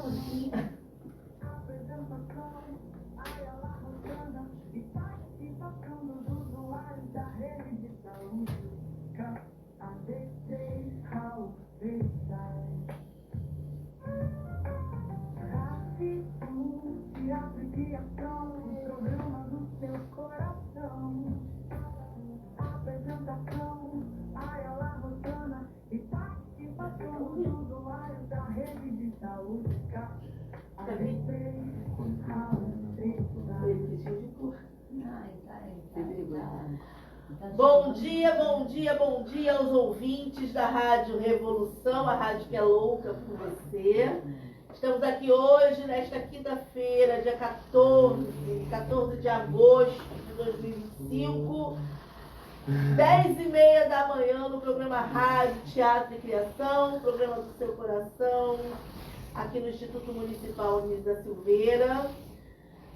música. Bom dia, bom dia, bom dia aos ouvintes da Rádio Revolução, a rádio que é louca por você. Estamos aqui hoje, nesta quinta-feira, dia 14 de agosto de 2025, 10h30 da manhã, no programa Rádio, Teatro e Criação, programa do seu coração, aqui no Instituto Municipal Anísio da Silveira,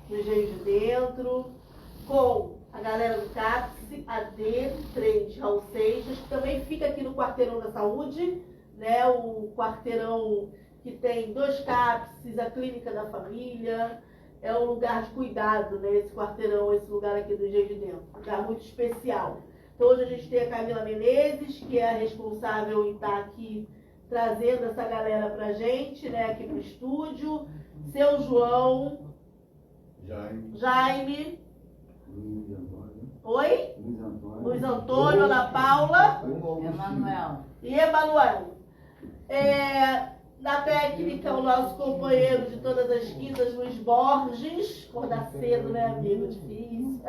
no Engenho de Dentro, com a galera do CAPS, AD, 3, Raul Seixas, que também fica aqui no Quarteirão da Saúde, né? O quarteirão que tem 2 CAPS, a Clínica da Família, é um lugar de cuidado, né? Esse quarteirão, esse lugar aqui do Engenho de Dentro, um lugar muito especial. Então hoje a gente tem a Camila Menezes, que é a responsável em estar aqui trazendo essa galera pra gente, né? Aqui pro estúdio, seu João, Jaime. Oi? Luiz Antônio, Ana Paula e Emanuel. Na técnica, o nosso companheiro de todas as quintas, Luiz Borges. Acordar cedo, né, amigo? Difícil.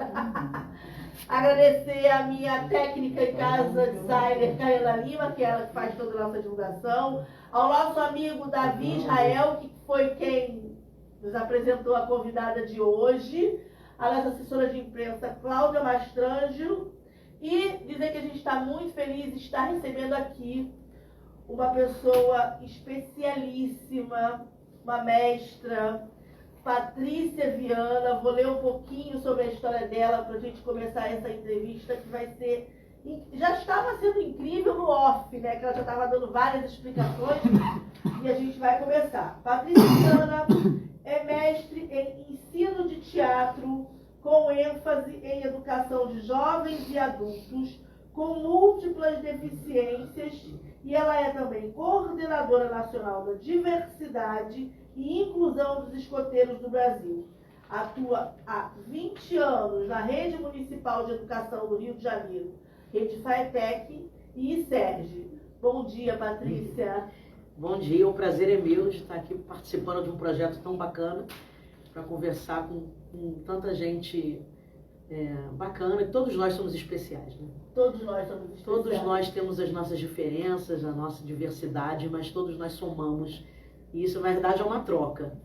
Agradecer a minha técnica em casa, designer Caiana Lima, que é ela que faz toda a nossa divulgação. Ao nosso amigo Davi Israel, que foi quem nos apresentou a convidada de hoje. A nossa assessora de imprensa, Cláudia Mastrangelo, e dizer que a gente está muito feliz de estar recebendo aqui uma pessoa especialíssima, uma mestra, Patrícia Viana. Vou ler um pouquinho sobre a história dela para a gente começar essa entrevista, que vai ser... Já estava sendo incrível no off, né? Que ela já estava dando várias explicações, e a gente vai começar. Patrícia Viana é mestre em ensino de teatro, com ênfase em educação de jovens e adultos com múltiplas deficiências, e ela é também coordenadora nacional da diversidade e inclusão dos escoteiros do Brasil. Atua há 20 anos na Rede Municipal de Educação do Rio de Janeiro, Rede FAETEC e ISERJ. Bom dia, Patrícia. Bom dia, o prazer é meu de estar aqui participando de um projeto tão bacana, para conversar com tanta gente bacana, e todos nós somos especiais, né? Todos nós somos especiais. Todos nós temos as nossas diferenças, a nossa diversidade, mas todos nós somamos, e isso na verdade é uma troca,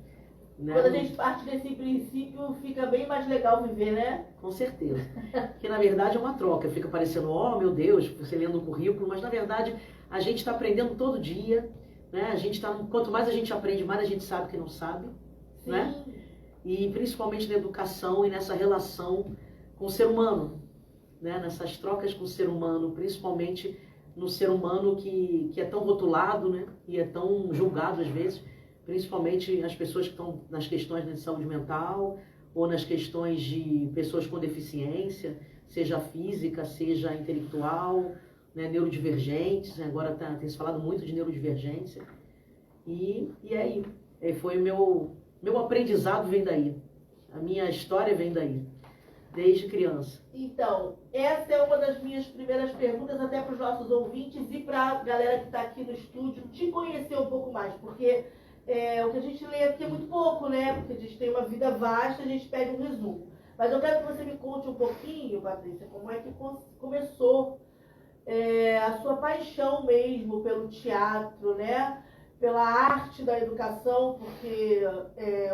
né? Quando a gente parte desse princípio, fica bem mais legal viver, né? Com certeza, porque na verdade é uma troca, fica parecendo, oh meu Deus, você lendo o currículo, mas na verdade a gente está aprendendo todo dia, né? Quanto mais a gente aprende, mais a gente sabe que não sabe. Sim. Né? E principalmente na educação e nessa relação com o ser humano, né? Nessas trocas com o ser humano, principalmente no ser humano que é tão rotulado, né? E é tão julgado às vezes, principalmente as pessoas que estão nas questões de saúde mental ou nas questões de pessoas com deficiência, seja física, seja intelectual, né? Neurodivergentes, né? Agora tem se falado muito de neurodivergência, e aí foi o meu aprendizado vem daí, a minha história vem daí, desde criança. Então, essa é uma das minhas primeiras perguntas, até para os nossos ouvintes e para a galera que está aqui no estúdio, te conhecer um pouco mais, porque o que a gente lê aqui é muito pouco, né? Porque a gente tem uma vida vasta, a gente pede um resumo. Mas eu quero que você me conte um pouquinho, Patrícia, como é que começou a sua paixão mesmo pelo teatro, né? Pela arte da educação, porque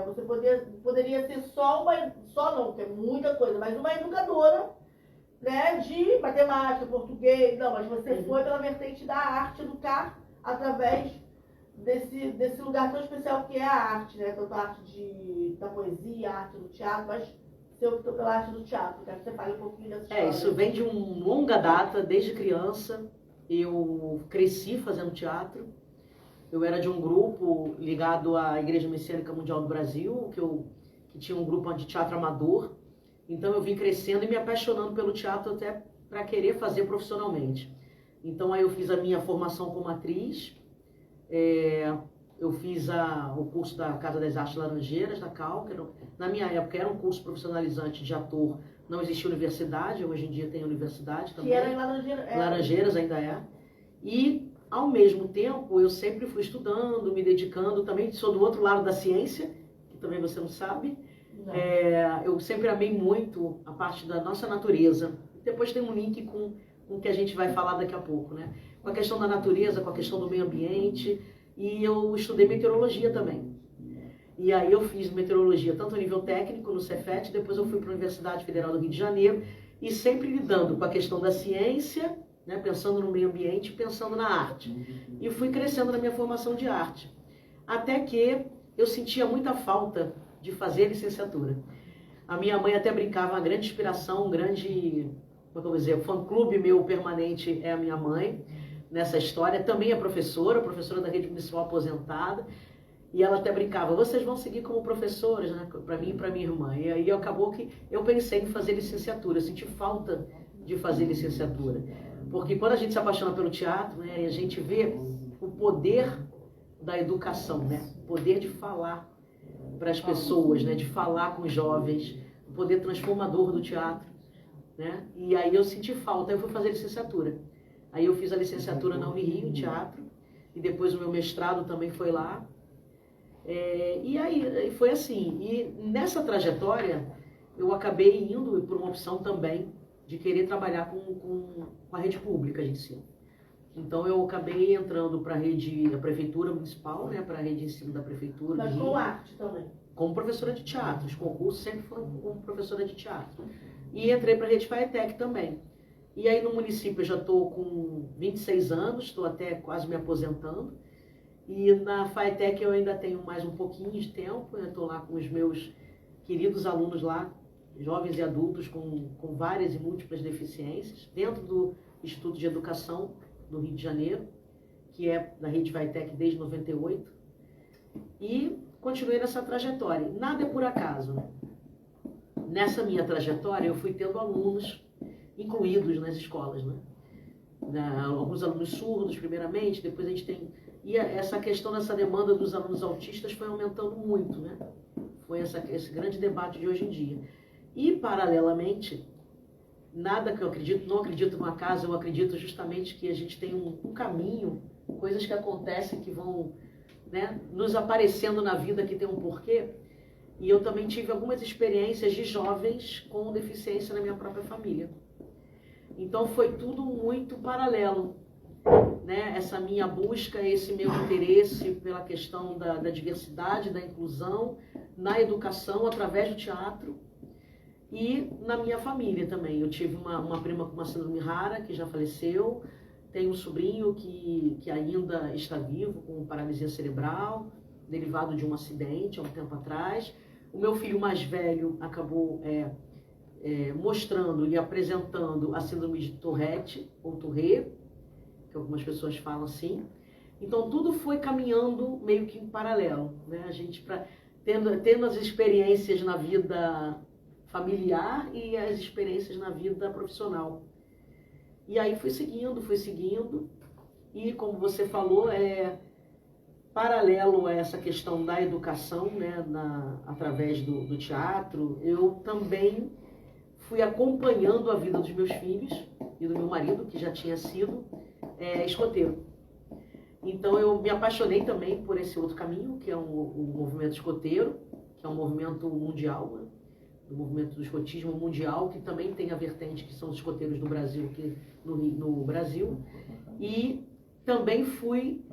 você poderia ser que é muita coisa, mas uma educadora, né, de matemática, português, não, mas você foi pela vertente da arte, educar através desse lugar tão especial que é a arte, né, tanto a arte da poesia, a arte do teatro, mas você optou pela arte do teatro. Quero que você fale um pouquinho dessa história. Isso vem de uma longa data, desde criança. Eu cresci fazendo teatro, Eu era de um grupo ligado à Igreja Messiânica Mundial do Brasil, que tinha um grupo de teatro amador. Então eu vim crescendo e me apaixonando pelo teatro até para querer fazer profissionalmente. Então aí eu fiz a minha formação como atriz, eu fiz o curso da Casa das Artes Laranjeiras, da CAL, que na minha época era um curso profissionalizante de ator, não existia universidade, hoje em dia tem universidade também. Que era em Laranjeiras. Laranjeiras ainda é. E, ao mesmo tempo, eu sempre fui estudando, me dedicando, também sou do outro lado da ciência, que também você não sabe. Eu sempre amei muito a parte da nossa natureza. Depois tem um link com o que a gente vai falar daqui a pouco, né? Com a questão da natureza, com a questão do meio ambiente. E eu estudei meteorologia também. E aí eu fiz meteorologia tanto a nível técnico no Cefet, depois eu fui para a Universidade Federal do Rio de Janeiro, e sempre lidando com a questão da ciência, né, pensando no meio ambiente, pensando na arte. E fui crescendo na minha formação de arte. Até que eu sentia muita falta de fazer licenciatura. A minha mãe até brincava, uma grande inspiração, um grande, como eu vou dizer, fã-clube meu permanente é a minha mãe, nessa história. Também é professora da rede municipal aposentada. E ela até brincava, vocês vão seguir como professores, né, para mim e para minha irmã. E aí acabou que eu pensei em fazer licenciatura, eu senti falta de fazer licenciatura. Porque quando a gente se apaixona pelo teatro, né, a gente vê o poder da educação, né, o poder de falar para as pessoas, né, de falar com os jovens, o poder transformador do teatro. Né? E aí eu senti falta, eu fui fazer licenciatura. Aí eu fiz a licenciatura na Unirio, em teatro, e depois o meu mestrado também foi lá. E aí foi assim, e nessa trajetória eu acabei indo por uma opção também de querer trabalhar com a rede pública de ensino. Então eu acabei entrando para a prefeitura municipal, né, para a rede de ensino da prefeitura. Mas com arte também? Como professora de teatro, os concursos sempre foram como professora de teatro. E entrei para a rede FAETEC também. E aí no município eu já estou com 26 anos, estou até quase me aposentando. E na FAETEC eu ainda tenho mais um pouquinho de tempo, eu estou lá com os meus queridos alunos lá, jovens e adultos com várias e múltiplas deficiências, dentro do Instituto de Educação do Rio de Janeiro, que é da rede FAETEC desde 98. E continuei nessa trajetória. Nada é por acaso, né? Nessa minha trajetória eu fui tendo alunos incluídos nas escolas, né? Alguns alunos surdos, primeiramente, depois a gente tem... E essa questão dessa demanda dos alunos autistas foi aumentando muito, né? Foi esse grande debate de hoje em dia. E, paralelamente, nada que eu acredito, não acredito no acaso, eu acredito justamente que a gente tem um caminho, coisas que acontecem que vão, né, nos aparecendo na vida que tem um porquê. E eu também tive algumas experiências de jovens com deficiência na minha própria família. Então foi tudo muito paralelo, né? Essa minha busca, esse meu interesse pela questão da diversidade, da inclusão, na educação, através do teatro e na minha família também. Eu tive uma prima com uma síndrome rara, que já faleceu, tenho um sobrinho que ainda está vivo, com paralisia cerebral, derivado de um acidente há um tempo atrás. O meu filho mais velho acabou mostrando e apresentando a síndrome de Tourette, ou Tourette, que algumas pessoas falam assim. Então, tudo foi caminhando meio que em paralelo, né? A gente, tendo as experiências na vida familiar e as experiências na vida profissional. E aí fui seguindo, e como você falou, paralelo a essa questão da educação, né, através do teatro, eu também fui acompanhando a vida dos meus filhos e do meu marido, que já tinha sido escoteiro. Então eu me apaixonei também por esse outro caminho, que é o movimento escoteiro, que é um movimento mundial, né, do movimento do escotismo mundial, que também tem a vertente que são os escoteiros do Brasil, aqui no Brasil. E também fui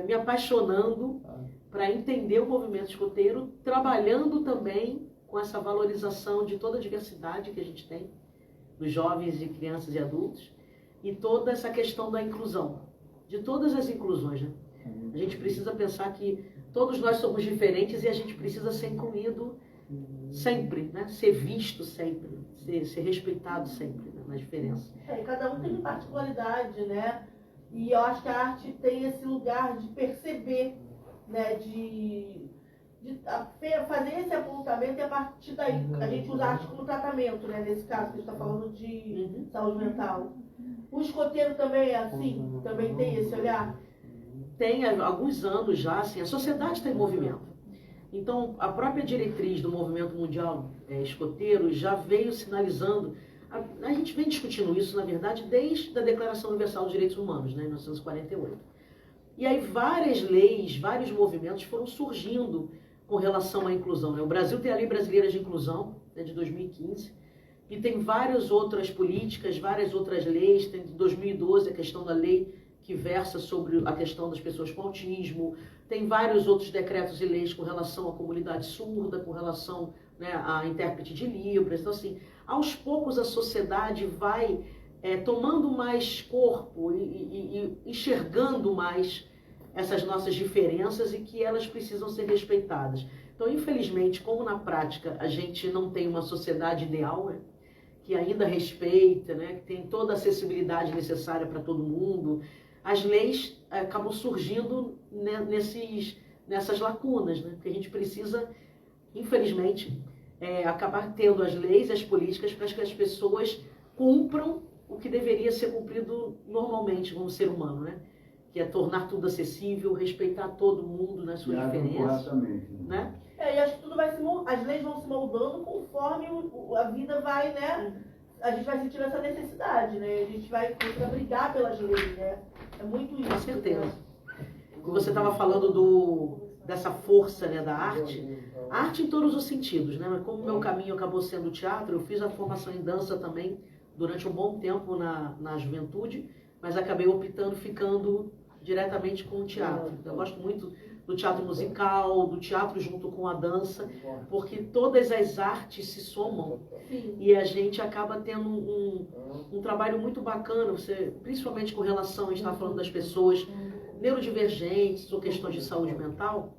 me apaixonando para entender o movimento escoteiro, trabalhando também com essa valorização de toda a diversidade que a gente tem, dos jovens e crianças e adultos, e toda essa questão da inclusão, de todas as inclusões, né? A gente precisa pensar que todos nós somos diferentes e a gente precisa ser incluído sempre, né? Ser visto sempre, ser respeitado sempre, né? Na diferença. E cada um tem particularidade, né? E eu acho que a arte tem esse lugar de perceber, né, fazer esse apontamento e a partir daí a gente usa a arte como tratamento, né, nesse caso que a gente está falando de saúde mental. O escoteiro também é assim? Também tem esse olhar? Tem há alguns anos já, assim, a sociedade está em movimento. Então, a própria diretriz do movimento mundial escoteiro já veio sinalizando, a gente vem discutindo isso, na verdade, desde a Declaração Universal dos Direitos Humanos, né, em 1948. E aí várias leis, vários movimentos foram surgindo com relação à inclusão, né? O Brasil tem a Lei Brasileira de Inclusão, né, de 2015, e tem várias outras políticas, várias outras leis, tem de 2012 a questão da lei que versa sobre a questão das pessoas com autismo, tem vários outros decretos e leis com relação à comunidade surda, com relação, né, à intérprete de Libras. Então, assim, aos poucos a sociedade vai tomando mais corpo e enxergando mais essas nossas diferenças e que elas precisam ser respeitadas. Então, infelizmente, como na prática a gente não tem uma sociedade ideal, né, que ainda respeita, né, que tem toda a acessibilidade necessária para todo mundo, as leis acabam surgindo, né, nessas lacunas, né, porque a gente precisa, infelizmente, acabar tendo as leis e as políticas para que as pessoas cumpram o que deveria ser cumprido normalmente como ser humano, né? Que é tornar tudo acessível, respeitar todo mundo nas suas diferenças, né? E acho que tudo as leis vão se moldando conforme a vida vai, né? A gente vai sentindo essa necessidade, né? A gente vai brigar pelas leis, né? É muito isso. Com certeza. Né? E você estava falando dessa força, né, da arte. A arte em todos os sentidos, né? Mas como o meu caminho acabou sendo o teatro, eu fiz a formação em dança também durante um bom tempo na juventude, mas acabei optando, ficando diretamente com o teatro. Eu gosto muito do teatro musical, do teatro junto com a dança, porque todas as artes se somam. Sim. E a gente acaba tendo um trabalho muito bacana, principalmente com relação, a gente está falando das pessoas neurodivergentes ou questões de saúde mental,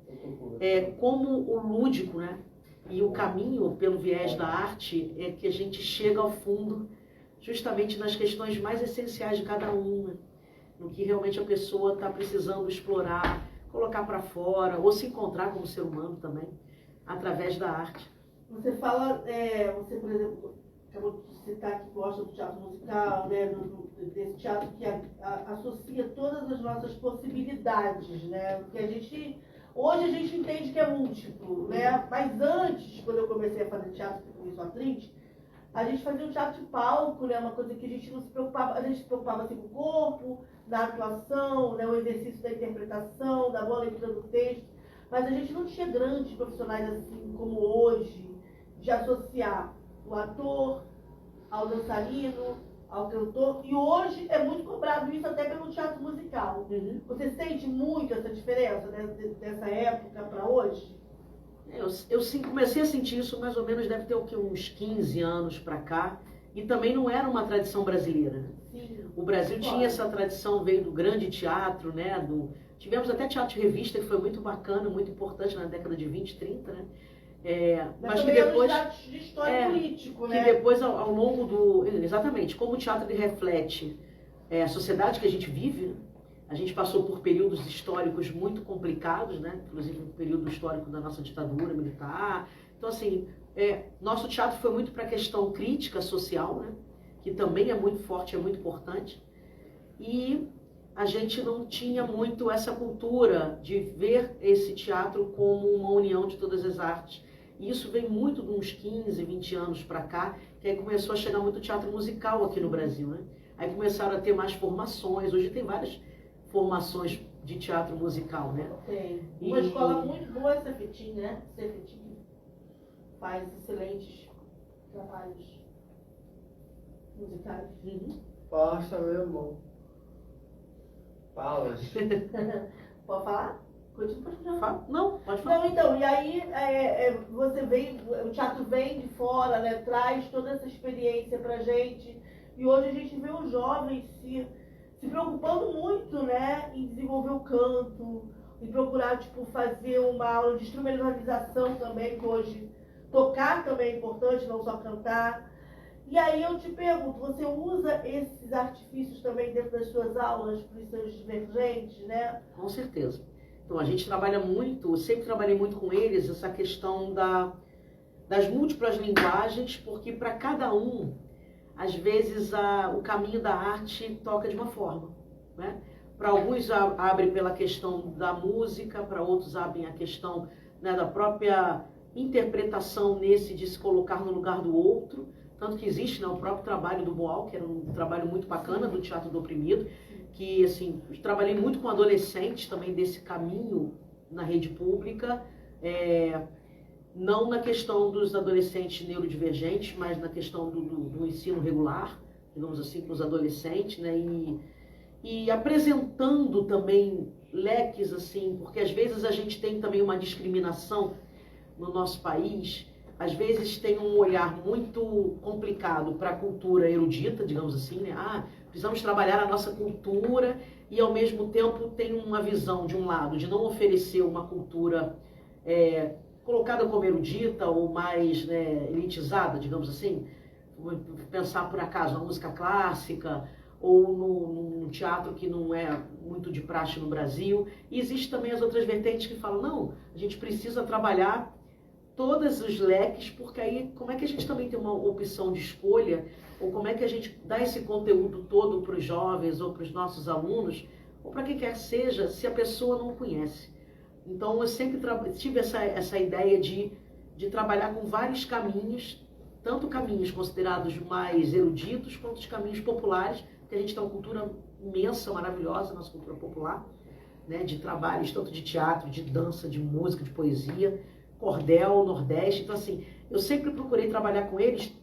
como o lúdico, né? E o caminho pelo viés da arte é que a gente chega ao fundo justamente nas questões mais essenciais de cada um, né? No que realmente a pessoa está precisando explorar, colocar para fora, ou se encontrar como ser humano também, através da arte. Você fala, você, por exemplo, acabou de citar que gosta do teatro musical, né, desse teatro que associa todas as nossas possibilidades, né? Porque hoje a gente entende que é múltiplo, né? Mas antes, quando eu comecei a fazer teatro, que eu sou atriz, a gente fazia um teatro de palco, né? Uma coisa que a gente não se preocupava, a gente se preocupava assim, com o corpo, na atuação, né? O exercício da interpretação, da boa leitura do texto, mas a gente não tinha grandes profissionais assim como hoje, de associar o ator ao dançarino, ao cantor, e hoje é muito cobrado isso até pelo teatro musical. Uhum. Você sente muito essa diferença, né, dessa época para hoje? Eu sim, comecei a sentir isso mais ou menos, deve ter uns 15 anos para cá, e também não era uma tradição brasileira. Sim. O Brasil tinha essa tradição, veio do grande teatro, né? Tivemos até teatro de revista, que foi muito bacana, muito importante na década de 20, 30, né? Mas que depois de história político, né? Que depois ao longo exatamente, como o teatro ele reflete a sociedade que a gente vive, né? A gente passou por períodos históricos muito complicados, né? Inclusive o período histórico da nossa ditadura militar. Então, assim, nosso teatro foi muito para a questão crítica social, né? Que também é muito forte, é muito importante. E a gente não tinha muito essa cultura de ver esse teatro como uma união de todas as artes. E isso vem muito de uns 15, 20 anos para cá, que aí começou a chegar muito teatro musical aqui no Brasil, né? Aí começaram a ter mais formações. Hoje tem várias formações de teatro musical, né? Tem. Uma escola muito boa é Cefetim, né? Cefetim faz excelentes trabalhos musicais. Uhum. Passa, meu irmão. Fala. Pode falar? Continua. Não, pode falar. Não, então, e aí o teatro vem de fora, né? Traz toda essa experiência pra gente. E hoje a gente vê os jovens se preocupando muito, né, em desenvolver o canto, em procurar, fazer uma aula de instrumentalização também, que hoje tocar também é importante, não só cantar. E aí eu te pergunto, você usa esses artifícios também dentro das suas aulas para os seus divergentes, né? Com certeza. Então a gente trabalha muito, eu sempre trabalhei muito com eles, essa questão das múltiplas linguagens, porque para cada um, às vezes o caminho da arte toca de uma forma, né? Para alguns abre pela questão da música, para outros abrem a questão, né, da própria interpretação nesse de se colocar no lugar do outro, tanto que existe, né, o próprio trabalho do Boal, que era um trabalho muito bacana do Teatro do Oprimido, que assim, trabalhei muito com adolescentes também desse caminho na rede pública, não na questão dos adolescentes neurodivergentes, mas na questão do ensino regular, digamos assim, com os adolescentes, né, e apresentando também leques, assim, porque às vezes a gente tem também uma discriminação no nosso país, às vezes tem um olhar muito complicado para a cultura erudita, digamos assim, né? Precisamos trabalhar a nossa cultura e ao mesmo tempo tem uma visão, de um lado, de não oferecer uma cultura colocada como erudita ou mais, né, elitizada, digamos assim, pensar por acaso na música clássica, ou no teatro que não é muito de praxe no Brasil. E existe também as outras vertentes que falam, não, a gente precisa trabalhar todos os leques, porque aí como é que a gente também tem uma opção de escolha, ou como é que a gente dá esse conteúdo todo para os jovens, ou para os nossos alunos, ou para quem quer que seja, se a pessoa não conhece. Então eu sempre tive essa ideia de trabalhar com vários caminhos, tanto caminhos considerados mais eruditos, quanto os caminhos populares, porque a gente tem uma cultura imensa, maravilhosa, nossa cultura popular, né, de trabalhos, tanto de teatro, de dança, de música, de poesia, cordel, nordeste. Então, assim, eu sempre procurei trabalhar com eles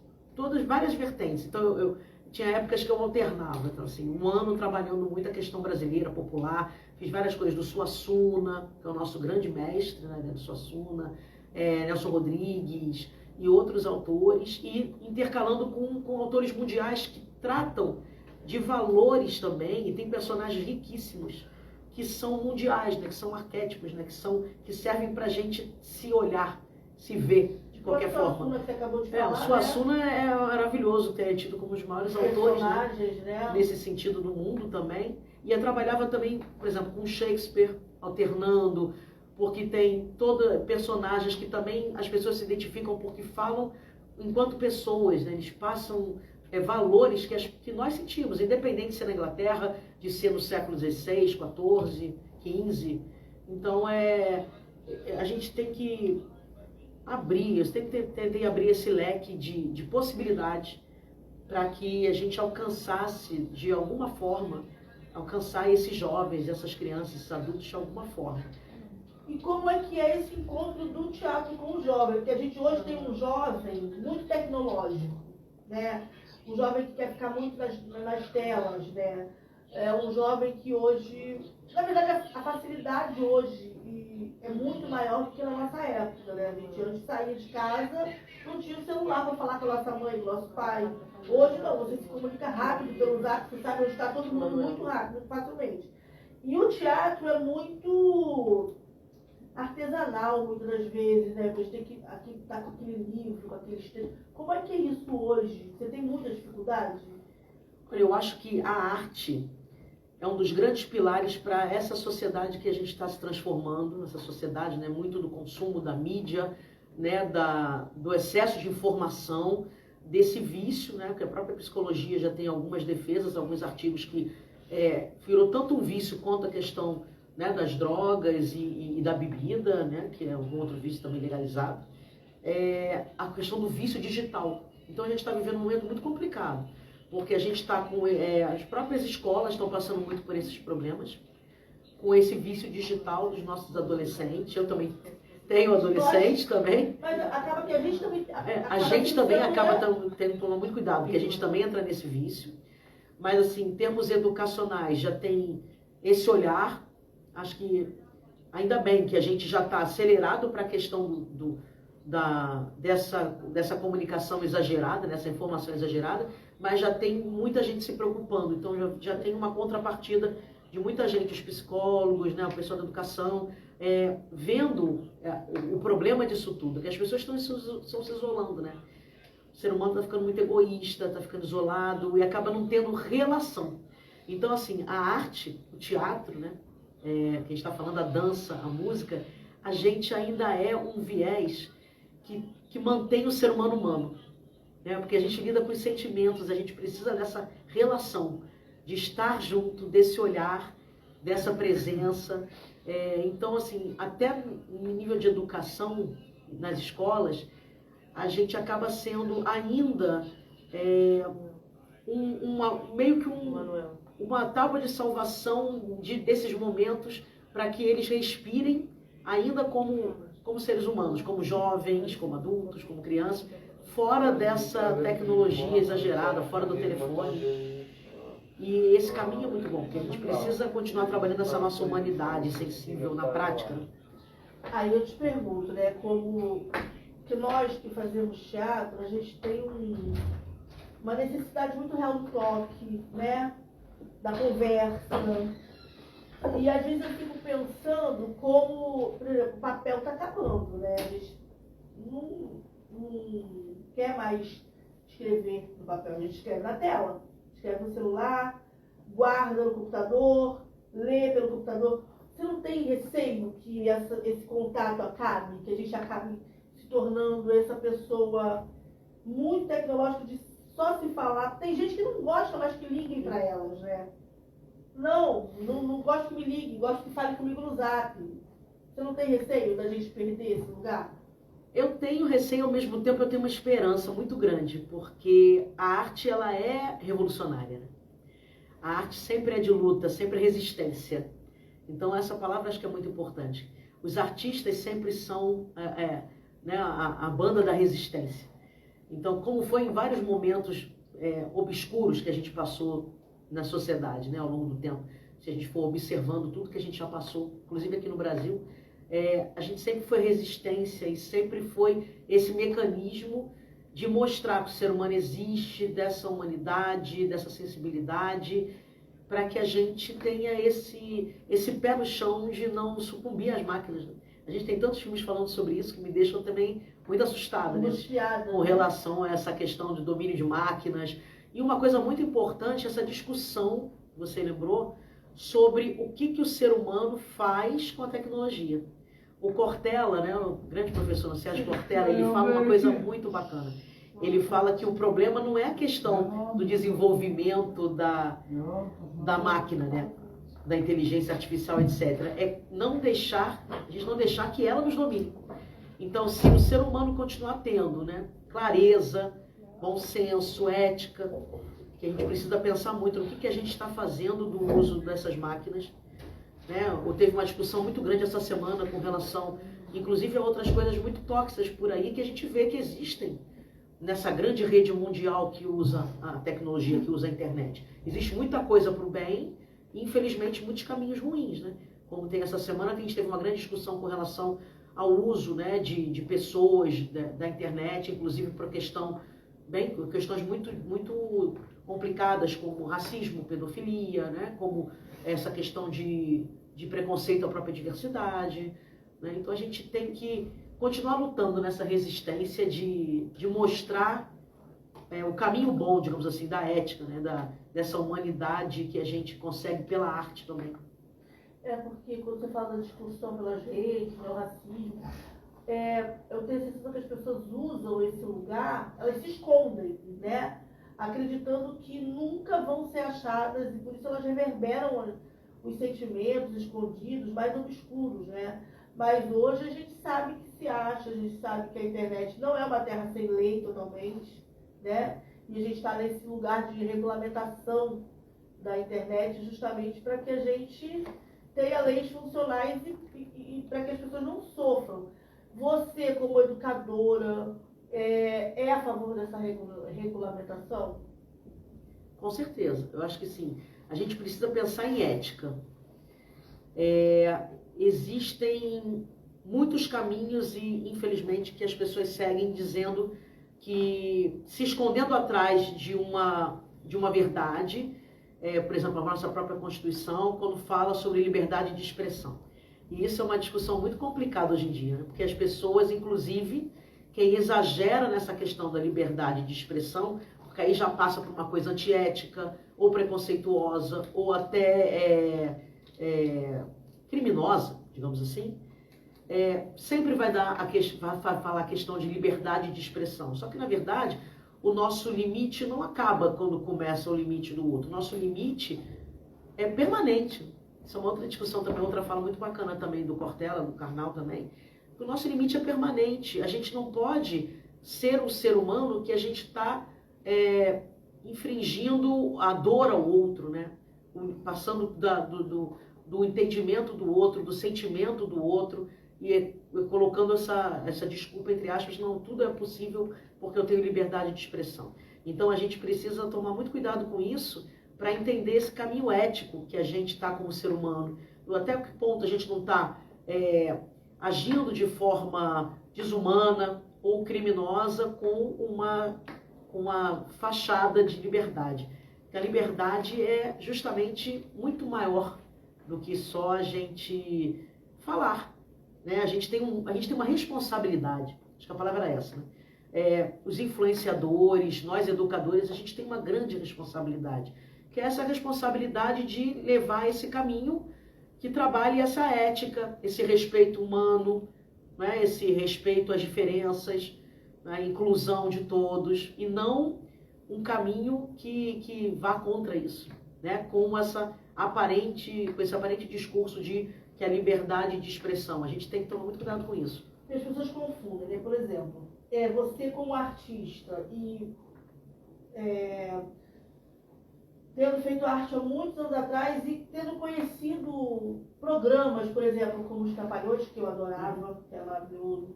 várias vertentes. Então, eu tinha épocas que eu alternava. Então, assim, um ano trabalhando muito a questão brasileira, popular, fiz várias coisas do Suassuna, que é o nosso grande mestre, né, do Suassuna, Nelson Rodrigues e outros autores, e intercalando com autores mundiais que tratam de valores também, e tem personagens riquíssimos que são mundiais, né, que são arquétipos, né, que servem para a gente se olhar, se ver de qualquer forma. Suassuna que você acabou de falar, o Suassuna, né, é maravilhoso, ter tido como os maiores autores, né, nesse sentido do mundo também. E eu trabalhava também, por exemplo, com Shakespeare, alternando, porque tem personagens que também as pessoas se identificam porque falam enquanto pessoas, né, eles passam valores que nós sentimos, independente de ser na Inglaterra, de ser no século XVI, XIV, XV. Então, a gente tem que abrir, eu tentei abrir esse leque de possibilidades para que a gente alcançasse, de alguma forma, alcançar esses jovens, essas crianças, esses adultos, de alguma forma. E como é que é esse encontro do teatro com o jovem? Porque a gente hoje tem um jovem muito tecnológico, né? Um jovem que quer ficar muito nas telas, né? É um jovem que hoje... Na verdade, a facilidade hoje é muito maior do que na nossa época, né? A gente antes saía de casa, não tinha o celular para falar com a nossa mãe, com o nosso pai. Hoje não, você se comunica rápido pelo zap, você sabe onde está todo mundo muito rápido, muito facilmente. E o teatro é muito artesanal, muitas das vezes, né? Você tem que estar com aquele livro, com aquele texto. Como é que é isso hoje? Você tem muita dificuldade? Eu acho que a arte é um dos grandes pilares para essa sociedade que a gente está se transformando, essa sociedade, né, muito do consumo da mídia, né, do excesso de informação, desse vício, né, que a própria psicologia já tem algumas defesas, alguns artigos que virou tanto um vício quanto a questão, né, das drogas e da bebida, né, que é um outro vício também legalizado, a questão do vício digital. Então a gente está vivendo um momento muito complicado, porque a gente está com... as próprias escolas estão passando muito por esses problemas, com esse vício digital dos nossos adolescentes. Eu também tenho adolescentes também. Mas acaba que a gente também... A gente também acaba tendo que tomar muito cuidado, porque a gente também entra nesse vício. Mas, assim, em termos educacionais, já tem esse olhar. Acho que, ainda bem que a gente já está acelerado para a questão dessa comunicação exagerada, dessa informação exagerada, mas já tem muita gente se preocupando. Então, já tem uma contrapartida de muita gente, os psicólogos, né, o pessoal da educação, vendo o problema disso tudo, que as pessoas estão se isolando, né? ser humano está ficando muito egoísta, está ficando isolado e acaba não tendo relação. Então, assim, a arte, o teatro, né? Que a gente está falando, a dança, a música, a gente ainda é um viés que mantém o ser humano humano. Né? Porque a gente lida com os sentimentos, a gente precisa dessa relação, de estar junto, desse olhar, dessa presença. Então, assim, até no nível de educação nas escolas, a gente acaba sendo ainda meio que uma tábua de salvação desses momentos para que eles respirem ainda como seres humanos, como jovens, como adultos, como crianças, fora dessa tecnologia exagerada, fora do telefone. E esse caminho é muito bom, porque a gente precisa continuar trabalhando essa nossa humanidade sensível na prática. Aí eu te pergunto, né, como que nós que fazemos teatro, a gente tem uma necessidade muito real do toque, né, da conversa. E às vezes eu fico pensando como, por exemplo, o papel está acabando, né, a gente não quer mais escrever no papel, a gente escreve na tela. Escreve no celular, guarda no computador, lê pelo computador. Você não tem receio que esse contato acabe, que a gente acabe se tornando essa pessoa muito tecnológica de só se falar? Tem gente que não gosta mais que liguem para elas, né? Não gosto que me liguem, gosto que falem comigo no Zap. Você não tem receio da gente perder esse lugar? Eu tenho receio, ao mesmo tempo eu tenho uma esperança muito grande, porque a arte ela é revolucionária. Né? A arte sempre é de luta, sempre é resistência. Então essa palavra acho que é muito importante. Os artistas sempre são né, a banda da resistência. Então, como foi em vários momentos obscuros que a gente passou na sociedade, né, ao longo do tempo, se a gente for observando tudo que a gente já passou, inclusive aqui no Brasil, a gente sempre foi resistência e sempre foi esse mecanismo de mostrar que o ser humano existe, dessa humanidade, dessa sensibilidade, para que a gente tenha esse pé no chão de não sucumbir às máquinas. A gente tem tantos filmes falando sobre isso que me deixam também muito assustada, né? Com relação a essa questão de domínio de máquinas. E uma coisa muito importante, essa discussão, você lembrou, sobre o que o ser humano faz com a tecnologia. O Cortella, né, o grande professor Sérgio Cortella, ele fala uma coisa muito bacana. Ele fala que o problema não é a questão do desenvolvimento da máquina, né, da inteligência artificial, etc. É a gente não deixar que ela nos domine. Então, se o ser humano continuar tendo, né, clareza, bom senso, ética, que a gente precisa pensar muito no que a gente está fazendo do uso dessas máquinas. Né? Teve uma discussão muito grande essa semana com relação, inclusive, a outras coisas muito tóxicas por aí que a gente vê que existem nessa grande rede mundial que usa a tecnologia, que usa a internet. Existe muita coisa para o bem e, infelizmente, muitos caminhos ruins. Né? Como tem essa semana que a gente teve uma grande discussão com relação ao uso, né, de pessoas da internet, inclusive para questões muito, muito complicadas, como racismo, pedofilia, né, como essa questão de preconceito à própria diversidade. Né? Então a gente tem que continuar lutando nessa resistência de mostrar o caminho bom, digamos assim, da ética, né? Dessa humanidade que a gente consegue pela arte também. Porque quando você fala da discussão pelas redes, do racismo, eu tenho a sensação que as pessoas usam esse lugar, elas se escondem, né? Acreditando que nunca vão ser achadas, e por isso elas reverberam os sentimentos escondidos, mais obscuros, né? Mas hoje a gente sabe que se acha, a gente sabe que a internet não é uma terra sem lei totalmente, né? E a gente está nesse lugar de regulamentação da internet justamente para que a gente tenha leis funcionais e para que as pessoas não sofram. Você, como educadora, é a favor dessa regulamentação? Com certeza, eu acho que sim. A gente precisa pensar em ética. Existem muitos caminhos e, infelizmente, que as pessoas seguem dizendo que, se escondendo atrás de uma verdade, por exemplo, a nossa própria Constituição, quando fala sobre liberdade de expressão. E isso é uma discussão muito complicada hoje em dia, né? Porque as pessoas, inclusive, quem exagera nessa questão da liberdade de expressão, porque aí já passa por uma coisa antiética, ou preconceituosa, ou até criminosa, digamos assim, sempre vai falar a questão de liberdade de expressão. Só que, na verdade, o nosso limite não acaba quando começa o limite do outro. O nosso limite é permanente. Isso é uma outra discussão também, outra fala muito bacana também do Cortella, do Karnal também. O nosso limite é permanente. A gente não pode ser um ser humano que a gente está infringindo a dor ao outro, né? Passando do entendimento do outro, do sentimento do outro, e colocando essa desculpa entre aspas, não, tudo é possível porque eu tenho liberdade de expressão. Então a gente precisa tomar muito cuidado com isso para entender esse caminho ético que a gente está como ser humano. Até que ponto a gente não está agindo de forma desumana ou criminosa com uma fachada de liberdade. A liberdade é justamente muito maior do que só a gente falar, né? A gente tem uma responsabilidade, acho que a palavra é essa, né? Os influenciadores, nós educadores, a gente tem uma grande responsabilidade, que é essa responsabilidade de levar esse caminho que trabalhe essa ética, esse respeito humano, né? Esse respeito às diferenças, a inclusão de todos, e não um caminho que vá contra isso, né? Com esse aparente discurso de que a liberdade de expressão. A gente tem que tomar muito cuidado com isso. As pessoas confundem, né? Por exemplo, você como artista e tendo feito arte há muitos anos atrás e tendo conhecido programas, por exemplo, como Os Trapalhões, que eu adorava, que era maravilhoso,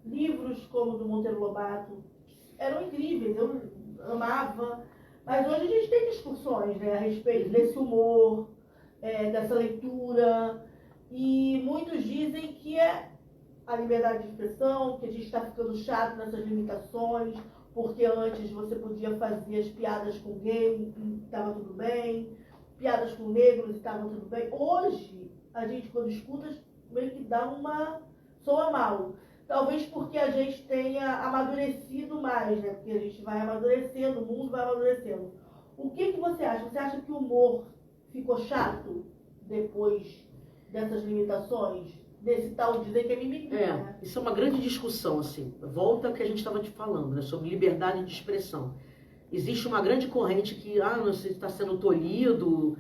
livros como o do Monteiro Lobato, eram incríveis, eu amava, mas hoje a gente tem discussões, né, a respeito desse humor, dessa leitura, e muitos dizem que é a liberdade de expressão, que a gente está ficando chato nessas limitações, porque antes você podia fazer as piadas com gay e estava tudo bem, piadas com negros e estava tudo bem. Hoje, a gente quando escuta, meio que soa mal. Talvez porque a gente tenha amadurecido mais, né? Porque a gente vai amadurecendo, o mundo vai amadurecendo. O que você acha? Você acha que o humor ficou chato depois dessas limitações? Desse tal dizer que é mimimi, né? Isso é uma grande discussão, assim. Volta ao que a gente estava te falando, né? Sobre liberdade de expressão. Existe uma grande corrente que, você está sendo tolhido,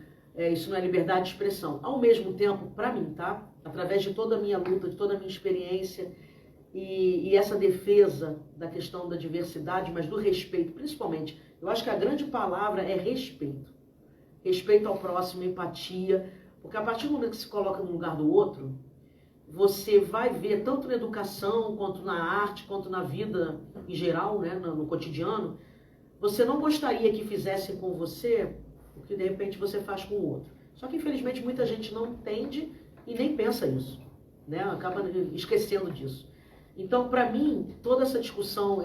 isso não é liberdade de expressão. Ao mesmo tempo, para mim, tá? Através de toda a minha luta, de toda a minha experiência, e essa defesa da questão da diversidade, mas do respeito, principalmente. Eu acho que a grande palavra é respeito. Respeito ao próximo, empatia. Porque a partir do momento que se coloca no lugar do outro, você vai ver, tanto na educação, quanto na arte, quanto na vida em geral, né, no cotidiano, você não gostaria que fizessem com você o que de repente você faz com o outro. Só que infelizmente muita gente não entende e nem pensa isso, né? Acaba esquecendo disso. Então, para mim, toda essa discussão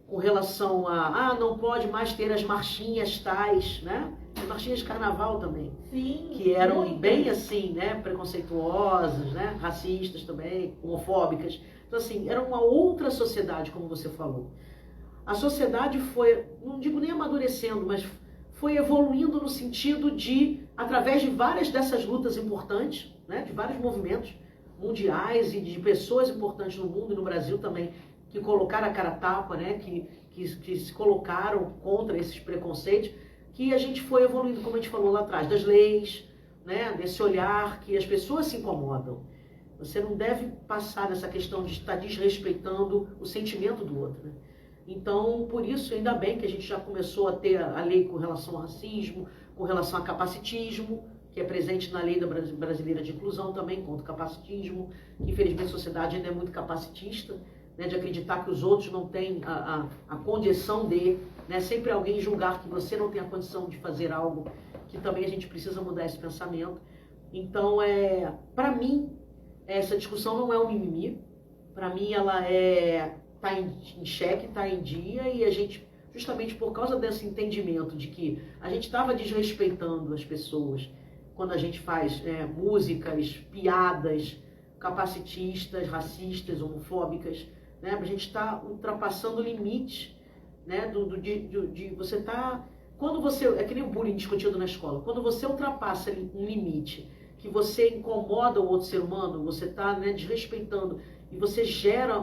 com relação não pode mais ter as marchinhas tais, né? As marchinhas de carnaval também. Sim, que eram muito. Bem assim, né? Preconceituosas, né? Racistas também, homofóbicas. Então, assim, era uma outra sociedade, como você falou. A sociedade foi, não digo nem amadurecendo, mas foi evoluindo no sentido de, através de várias dessas lutas importantes, né? De vários movimentos mundiais e de pessoas importantes no mundo e no Brasil também, que colocaram a cara a tapa, né? Que se colocaram contra esses preconceitos, que a gente foi evoluindo, como a gente falou lá atrás, das leis, né? Desse olhar que as pessoas se incomodam. Você não deve passar nessa questão de estar desrespeitando o sentimento do outro, né? Então, por isso, ainda bem que a gente já começou a ter a lei com relação ao racismo, com relação ao capacitismo, que é presente na lei brasileira de inclusão também, contra o capacitismo, que infelizmente a sociedade ainda é muito capacitista, né, de acreditar que os outros não têm a condição de, né, sempre alguém julgar que você não tem a condição de fazer algo, que também a gente precisa mudar esse pensamento. Então, para mim, essa discussão não é um mimimi, para mim ela está em xeque, está em dia, e a gente, justamente por causa desse entendimento de que a gente estava desrespeitando as pessoas, quando a gente faz músicas, piadas capacitistas, racistas, homofóbicas, né? A gente está ultrapassando o limite, né? De você estar... Quando você... É que nem o bullying discutido na escola. Quando você ultrapassa um limite, que você incomoda o outro ser humano, você está, né, desrespeitando, e você gera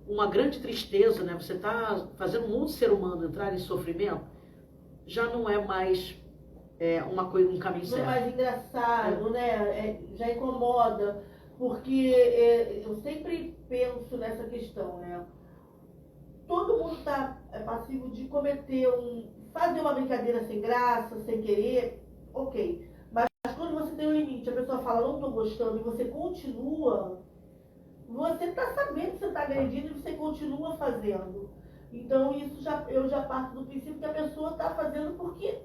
uma grande tristeza, né? Você está fazendo um outro ser humano entrar em sofrimento, já não é mais um caminho certo. Não é mais engraçado, né? Já incomoda, porque eu sempre penso nessa questão, né? Todo mundo está passivo de fazer uma brincadeira sem graça, sem querer, ok. Mas quando você tem um limite, a pessoa fala, não estou gostando, e você continua, você está sabendo que você está agredindo e você continua fazendo. Então, eu já parto do princípio que a pessoa está fazendo porque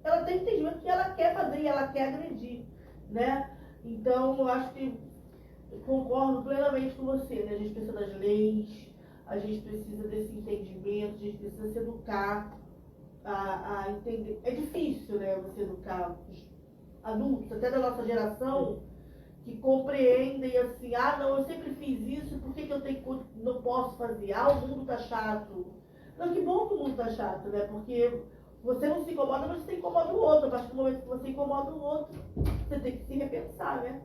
ela tem entendimento que ela quer fazer e ela quer agredir, né? Então, eu acho que concordo plenamente com você, né? A gente precisa das leis, a gente precisa desse entendimento, a gente precisa se educar a entender. É difícil, né, você educar os adultos, até da nossa geração, que compreendem assim, não, eu sempre fiz isso, por que não posso fazer? O mundo tá chato. Não, que bom que o mundo tá chato, né? Porque você não se incomoda, mas você incomoda o outro. A partir do momento que você incomoda o outro, você tem que se repensar, né?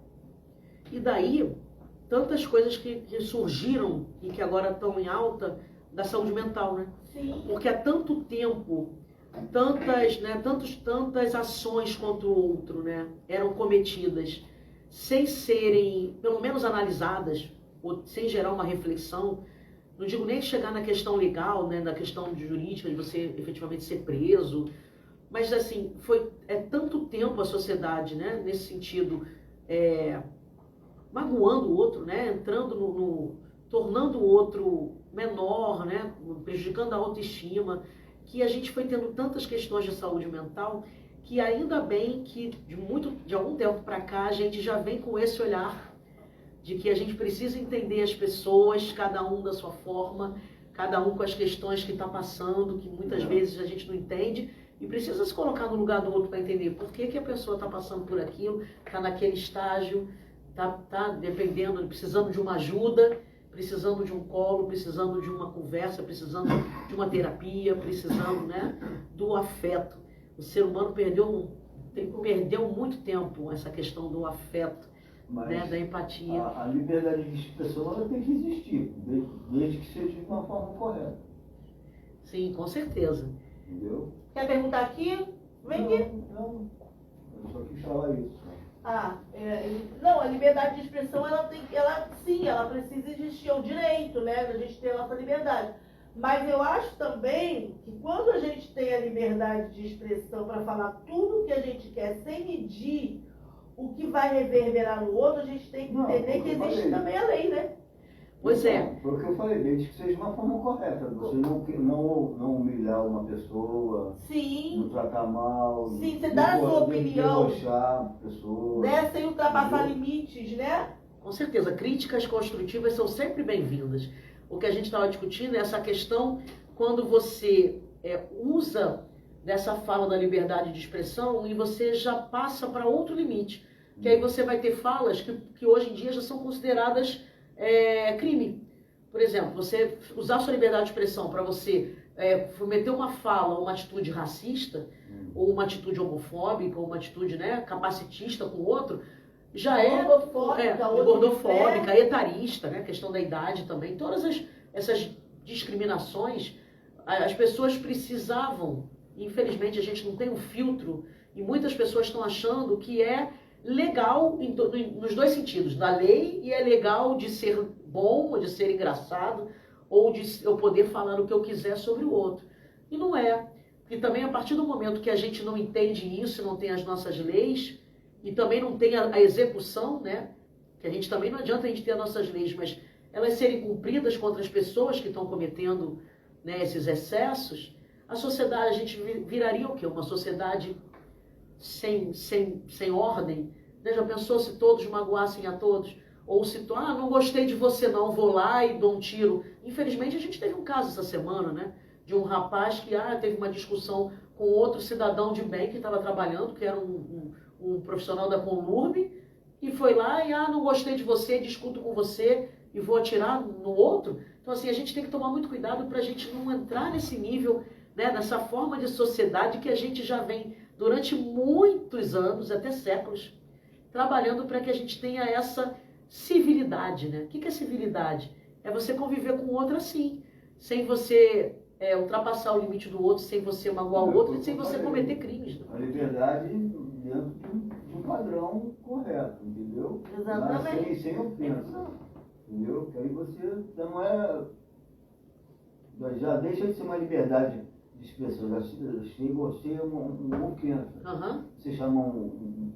E daí, tantas coisas que surgiram e que agora estão em alta da saúde mental, né? Sim. Porque há tanto tempo, tantas ações contra o outro, né, eram cometidas sem serem, pelo menos, analisadas, ou sem gerar uma reflexão. Não digo nem chegar na questão legal, né, na questão jurídica, de você efetivamente ser preso, mas assim, tanto tempo a sociedade, né, nesse sentido, magoando o outro, né, tornando o outro menor, né, prejudicando a autoestima, que a gente foi tendo tantas questões de saúde mental, que ainda bem que de algum tempo para cá a gente já vem com esse olhar de que a gente precisa entender as pessoas, cada um da sua forma, cada um com as questões que está passando, que muitas vezes a gente não entende, e precisa se colocar no lugar do outro para entender por que a pessoa está passando por aquilo, está naquele estágio, está dependendo, precisando de uma ajuda, precisando de um colo, precisando de uma conversa, precisando de uma terapia, precisando, né, do afeto. O ser humano perdeu muito tempo essa questão do afeto, né, da empatia. A liberdade de expressão ela tem que existir, desde que seja de uma forma correta. Sim, com certeza. Entendeu? Quer perguntar aqui? Vem aqui. Não. Eu só quis falar isso. Não, a liberdade de expressão, ela precisa existir, é um direito, né, da gente ter a nossa liberdade. Mas eu acho também que quando a gente tem a liberdade de expressão para falar tudo o que a gente quer, sem medir o que vai reverberar no outro, a gente tem que entender que existe também a lei, né? Pois é. Foi o que eu falei, desde que seja de uma forma correta. Você não humilhar uma pessoa, Sim. não tratar mal, Sim, você dá a sua opinião, debochar a pessoa, né? Sem ultrapassar limites, né? Com certeza, críticas construtivas são sempre bem-vindas. O que a gente estava discutindo é essa questão quando você usa dessa fala da liberdade de expressão e você já passa para outro limite. Que aí você vai ter falas que hoje em dia já são consideradas crime. Por exemplo, você usar sua liberdade de expressão para você cometer uma fala, uma atitude racista, ou uma atitude homofóbica, ou uma atitude, né, capacitista com o outro, já gordofóbica, etarista, né, questão da idade também. Todas essas discriminações, as pessoas precisavam, infelizmente a gente não tem um filtro, e muitas pessoas estão achando que é legal nos dois sentidos, da lei, e é legal de ser bom, ou de ser engraçado, ou de eu poder falar o que eu quiser sobre o outro. E não é. E também a partir do momento que a gente não entende isso, não tem as nossas leis, e também não tem a execução, né? Que a gente também não adianta a gente ter as nossas leis, mas elas serem cumpridas contra as pessoas que estão cometendo, né, esses excessos, a sociedade, a gente viraria o quê? Uma sociedade sem ordem, né? Já pensou se todos magoassem a todos? Ou se, não gostei de você não, vou lá e dou um tiro. Infelizmente a gente teve um caso essa semana, né? De um rapaz que teve uma discussão com outro cidadão de bem que estava trabalhando, que era um profissional da Conlurb, e foi lá e, não gostei de você, discuto com você e vou atirar no outro. Então, assim, a gente tem que tomar muito cuidado para a gente não entrar nesse nível, né, nessa forma de sociedade que a gente já vem durante muitos anos, até séculos, trabalhando para que a gente tenha essa civilidade, né? O que é civilidade? É você conviver com o outro assim, sem você ultrapassar o limite do outro, sem você magoar o outro e sem você cometer crimes. Né? A liberdade dentro de um padrão correto, entendeu? Exatamente. Mas sem ofensa, entendeu? Porque aí você já não é... Já deixa de ser uma liberdade de expressão, já chega a ser uma ofensa. Uhum. Você chama um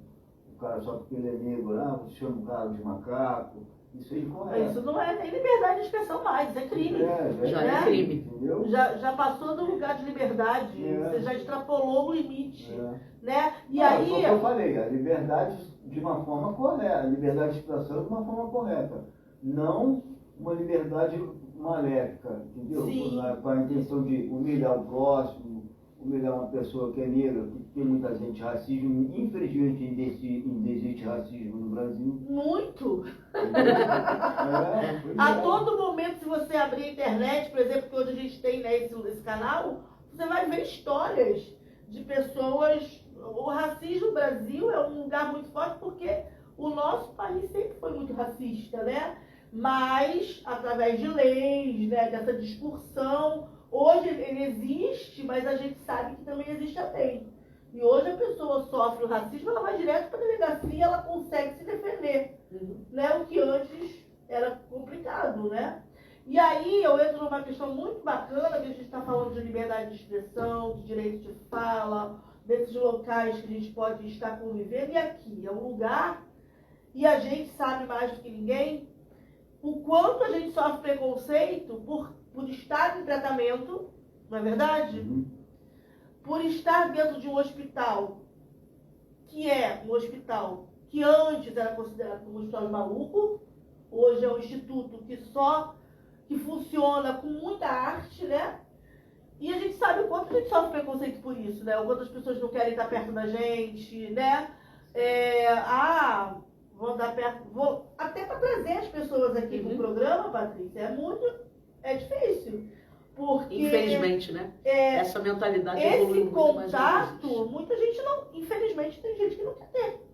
cara só porque ele é negro, você chama o cara de macaco, isso aí correto. Isso não é nem liberdade de expressão mais, isso é crime. Já é crime. Entendeu? Já passou do lugar de liberdade, você já extrapolou o limite, né? E aí... Só que eu falei, a liberdade de uma forma correta, a liberdade de expressão de uma forma correta, não uma liberdade maléfica, entendeu? Sim. Com a intenção de humilhar o próximo, humilhar uma pessoa que é negra, que tem muita gente racismo, infelizmente ainda existe racismo no Brasil. Muito! Pois A é. todo momento, se você abrir a internet, por exemplo, que hoje a gente tem, né, esse canal, você vai ver histórias de pessoas... O racismo no Brasil é um lugar muito forte porque o nosso país sempre foi muito racista, né? Mas, através de leis, né, dessa discussão, hoje ele existe, mas a gente sabe que também existe a lei. E hoje a pessoa sofre o racismo, ela vai direto para a delegacia, ela consegue se defender, né? O que antes era complicado, né? E aí eu entro numa questão muito bacana, que a gente está falando de liberdade de expressão, de direito de fala, desses locais que a gente pode estar convivendo. E aqui é um lugar, e a gente sabe mais do que ninguém, o quanto a gente sofre preconceito por estar em tratamento, não é verdade? Por estar dentro de um hospital, que é um hospital que antes era considerado como um hospital de maluco, hoje é um instituto que funciona com muita arte, né? E a gente sabe o quanto a gente sofre preconceito por isso, né? O quanto as pessoas não querem estar perto da gente, né? Vou andar perto, até para trazer as pessoas aqui pro programa, Patrícia, é difícil. Porque, infelizmente, né? Essa mentalidade evolui esse muito mais. contato, muita gente não, infelizmente, tem gente que não quer ter.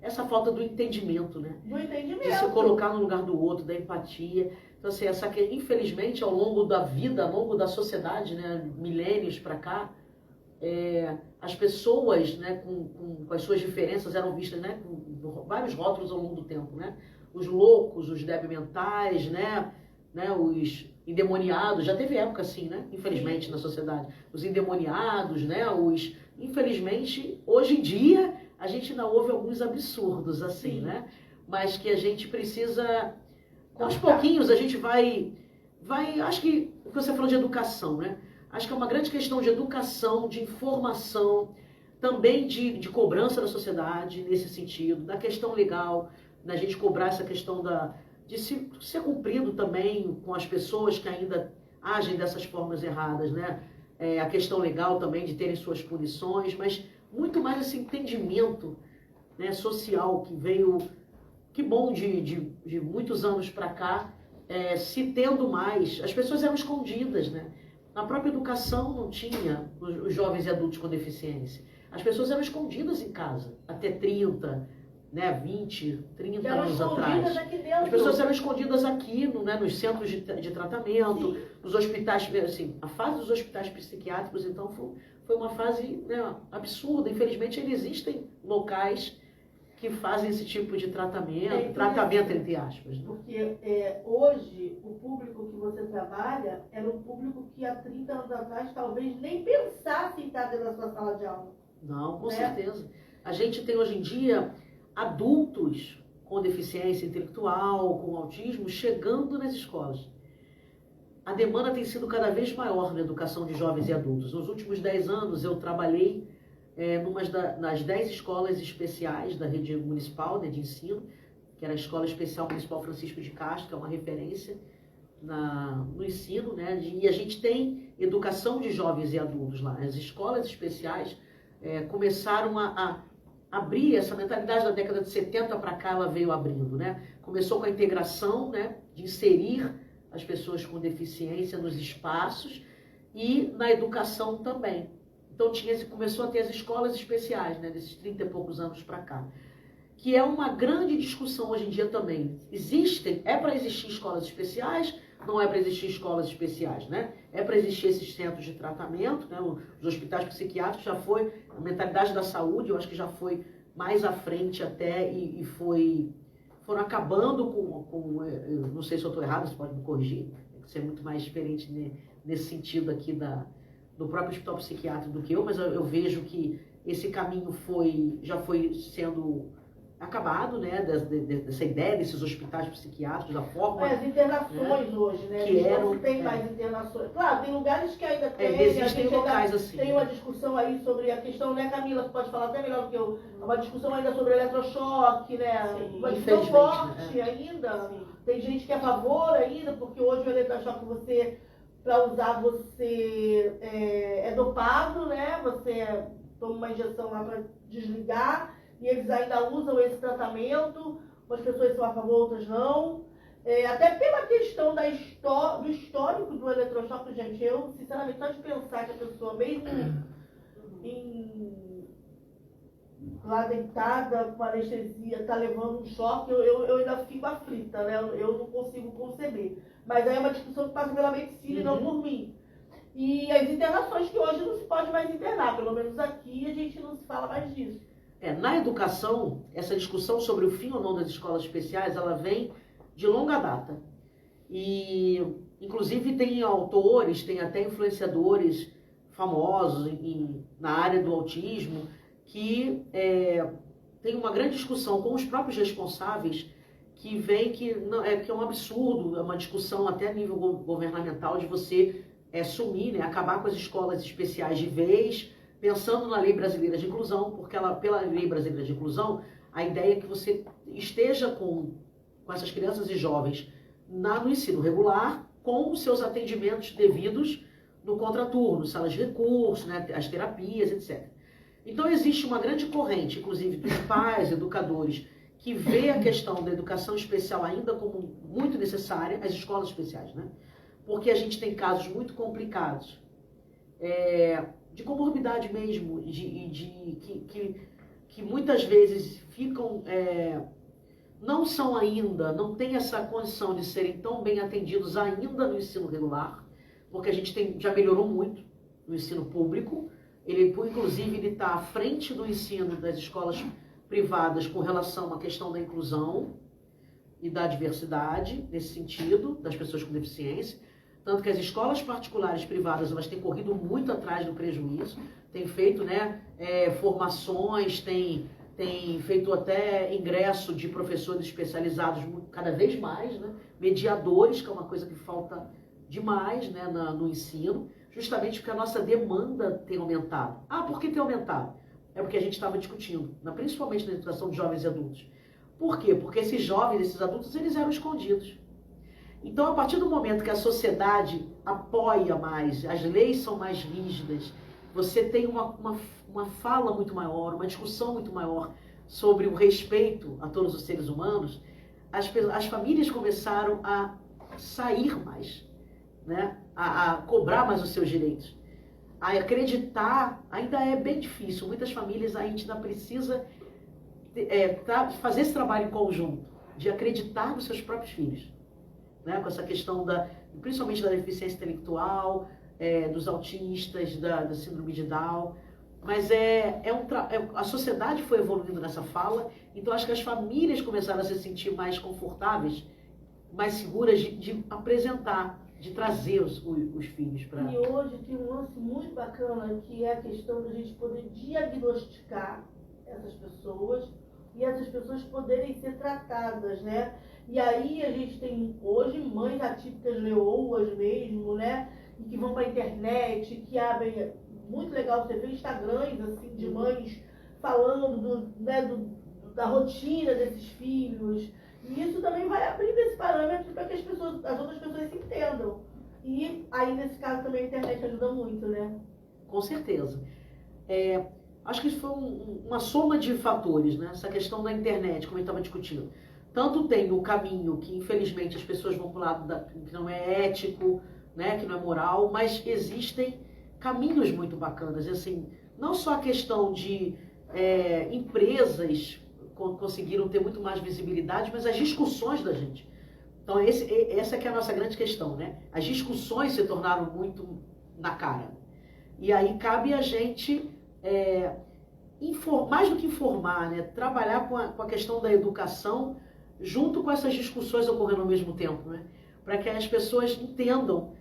Essa falta do entendimento, né? Do entendimento. De se colocar no lugar do outro, da empatia. Então, assim, infelizmente, ao longo da vida, ao longo da sociedade, né, milênios para cá, as pessoas, né, com as suas diferenças eram vistas, né, com vários rótulos ao longo do tempo, né? Os loucos, os débeis mentais, né, os endemoniados, já teve época assim, né? Infelizmente, na sociedade. Os endemoniados, né? Infelizmente, hoje em dia, a gente ainda ouve alguns absurdos assim, né? Mas que a gente precisa, aos pouquinhos, a gente vai, acho que você falou de educação, né? Acho que é uma grande questão de educação, de informação, também de cobrança da sociedade, nesse sentido, da questão legal, da gente cobrar essa questão de ser cumprido também com as pessoas que ainda agem dessas formas erradas, né? A questão legal também de terem suas punições, mas muito mais esse entendimento, né, social que veio, que bom, de muitos anos para cá, se tendo mais. As pessoas eram escondidas, né? Na própria educação não tinha os jovens e adultos com deficiência. As pessoas eram escondidas em casa, até 30, né, 20, 30 anos atrás. As pessoas eram escondidas aqui, né, nos centros de tratamento, nos hospitais, assim, a fase dos hospitais psiquiátricos, então, foi uma fase, né, absurda. Infelizmente, existem locais que fazem esse tipo de tratamento, entre aspas. Né? Porque hoje, o público que você trabalha era um público que há 30 anos atrás talvez nem pensasse em estar dentro da sua sala de aula. Não, com certeza. A gente tem hoje em dia adultos com deficiência intelectual, com autismo, chegando nas escolas. A demanda tem sido cada vez maior na educação de jovens e adultos. Nos últimos 10 anos, eu trabalhei nas 10 escolas especiais da rede municipal, né, de ensino, que era a Escola Especial Municipal Francisco de Castro, que é uma referência no ensino, né, e a gente tem educação de jovens e adultos lá. As escolas especiais começaram a abrir essa mentalidade da década de 70 para cá, ela veio abrindo, né? Começou com a integração, né, de inserir as pessoas com deficiência nos espaços e na educação também. Então começou a ter as escolas especiais, né, desses 30 e poucos anos para cá, que é uma grande discussão hoje em dia também. É para existir escolas especiais, não é para existir escolas especiais, né? É para existir esses centros de tratamento, né? Os hospitais psiquiátricos já foi, a mentalidade da saúde, eu acho que já foi mais à frente até e foram acabando eu não sei se eu estou errado, você pode me corrigir, você é muito mais experiente nesse sentido aqui do próprio hospital psiquiátrico do que eu, mas eu vejo que esse caminho já foi sendo acabado, né, dessa ideia desses hospitais psiquiátricos, da forma... As internações hoje, né? Que não tem mais internações. Claro, tem lugares que ainda tem. Existem locais assim. Tem uma discussão aí sobre a questão, né, Camila, você pode falar até melhor do que eu, uma discussão ainda sobre eletrochoque, né? Sim. Uma discussão forte né? ainda. Sim. Tem gente que é a favor ainda, porque hoje o eletrochoque para usar, você é dopado, né? Você toma uma injeção lá para desligar. E eles ainda usam esse tratamento, umas pessoas são a favor, outras não. Até pela questão do histórico do eletrochoque, gente, eu, sinceramente, só de pensar que a pessoa, mesmo lá deitada, com anestesia, está levando um choque, eu ainda fico aflita, né? Eu não consigo conceber. Mas aí é uma discussão que passa pela medicina e não por mim. E as internações que hoje não se pode mais internar, pelo menos aqui a gente não se fala mais disso. Na educação, essa discussão sobre o fim ou não das escolas especiais, ela vem de longa data. E, inclusive, tem autores, tem até influenciadores famosos na área do autismo, que tem uma grande discussão com os próprios responsáveis, que vem que é um absurdo, é uma discussão até a nível governamental de você sumir, né, acabar com as escolas especiais de vez, pensando na Lei Brasileira de Inclusão, porque pela Lei Brasileira de Inclusão, a ideia é que você esteja com essas crianças e jovens no ensino regular, com os seus atendimentos devidos no contraturno, salas de recursos, né, as terapias, etc. Então existe uma grande corrente, inclusive dos pais, educadores, que vê a questão da educação especial ainda como muito necessária, as escolas especiais, né? Porque a gente tem casos muito complicados, de comorbidade mesmo, que muitas vezes ficam, não tem essa condição de serem tão bem atendidos ainda no ensino regular, porque a gente já melhorou muito no ensino público, inclusive ele está à frente do ensino das escolas privadas com relação à questão da inclusão e da diversidade, nesse sentido, das pessoas com deficiência. Tanto que as escolas particulares privadas, elas têm corrido muito atrás do prejuízo, têm feito, né, formações, têm feito até ingresso de professores especializados cada vez mais, né, mediadores, que é uma coisa que falta demais, né, no ensino, justamente porque a nossa demanda tem aumentado. Por que tem aumentado? É porque a gente estava discutindo, principalmente na educação de jovens e adultos. Por quê? Porque esses jovens, esses adultos, eles eram escondidos. Então, a partir do momento que a sociedade apoia mais, as leis são mais rígidas, você tem uma fala muito maior, uma discussão muito maior sobre o respeito a todos os seres humanos, as famílias começaram a sair mais, né? A cobrar mais os seus direitos. A acreditar ainda é bem difícil. Muitas famílias a gente ainda precisa fazer esse trabalho em conjunto, de acreditar nos seus próprios filhos. Né, com essa questão principalmente da deficiência intelectual, dos autistas, da síndrome de Down, mas a sociedade foi evoluindo nessa fala, então acho que as famílias começaram a se sentir mais confortáveis, mais seguras de apresentar, de trazer os filhos para... E hoje tem um lance muito bacana, que é a questão da gente poder diagnosticar essas pessoas e essas pessoas poderem ser tratadas, né? E aí a gente tem hoje mães atípicas leoas mesmo, né? E que vão para a internet, que abrem, muito legal você ver Instagrams assim, de mães falando da rotina desses filhos. E isso também vai abrindo esse parâmetro para que as outras pessoas se entendam. E aí nesse caso também a internet ajuda muito, né? Com certeza. acho que isso foi uma soma de fatores, né? Essa questão da internet, como a gente estava discutindo. Tanto tem o caminho que, infelizmente, as pessoas vão para o lado que não é ético, né? Que não é moral, mas existem caminhos muito bacanas. E, assim, não só a questão de empresas conseguiram ter muito mais visibilidade, mas as discussões da gente. Então, essa que é a nossa grande questão, né? As discussões se tornaram muito na cara. E aí cabe a gente, mais do que informar, né? Trabalhar com a questão da educação junto com essas discussões ocorrendo ao mesmo tempo, né? Para que as pessoas entendam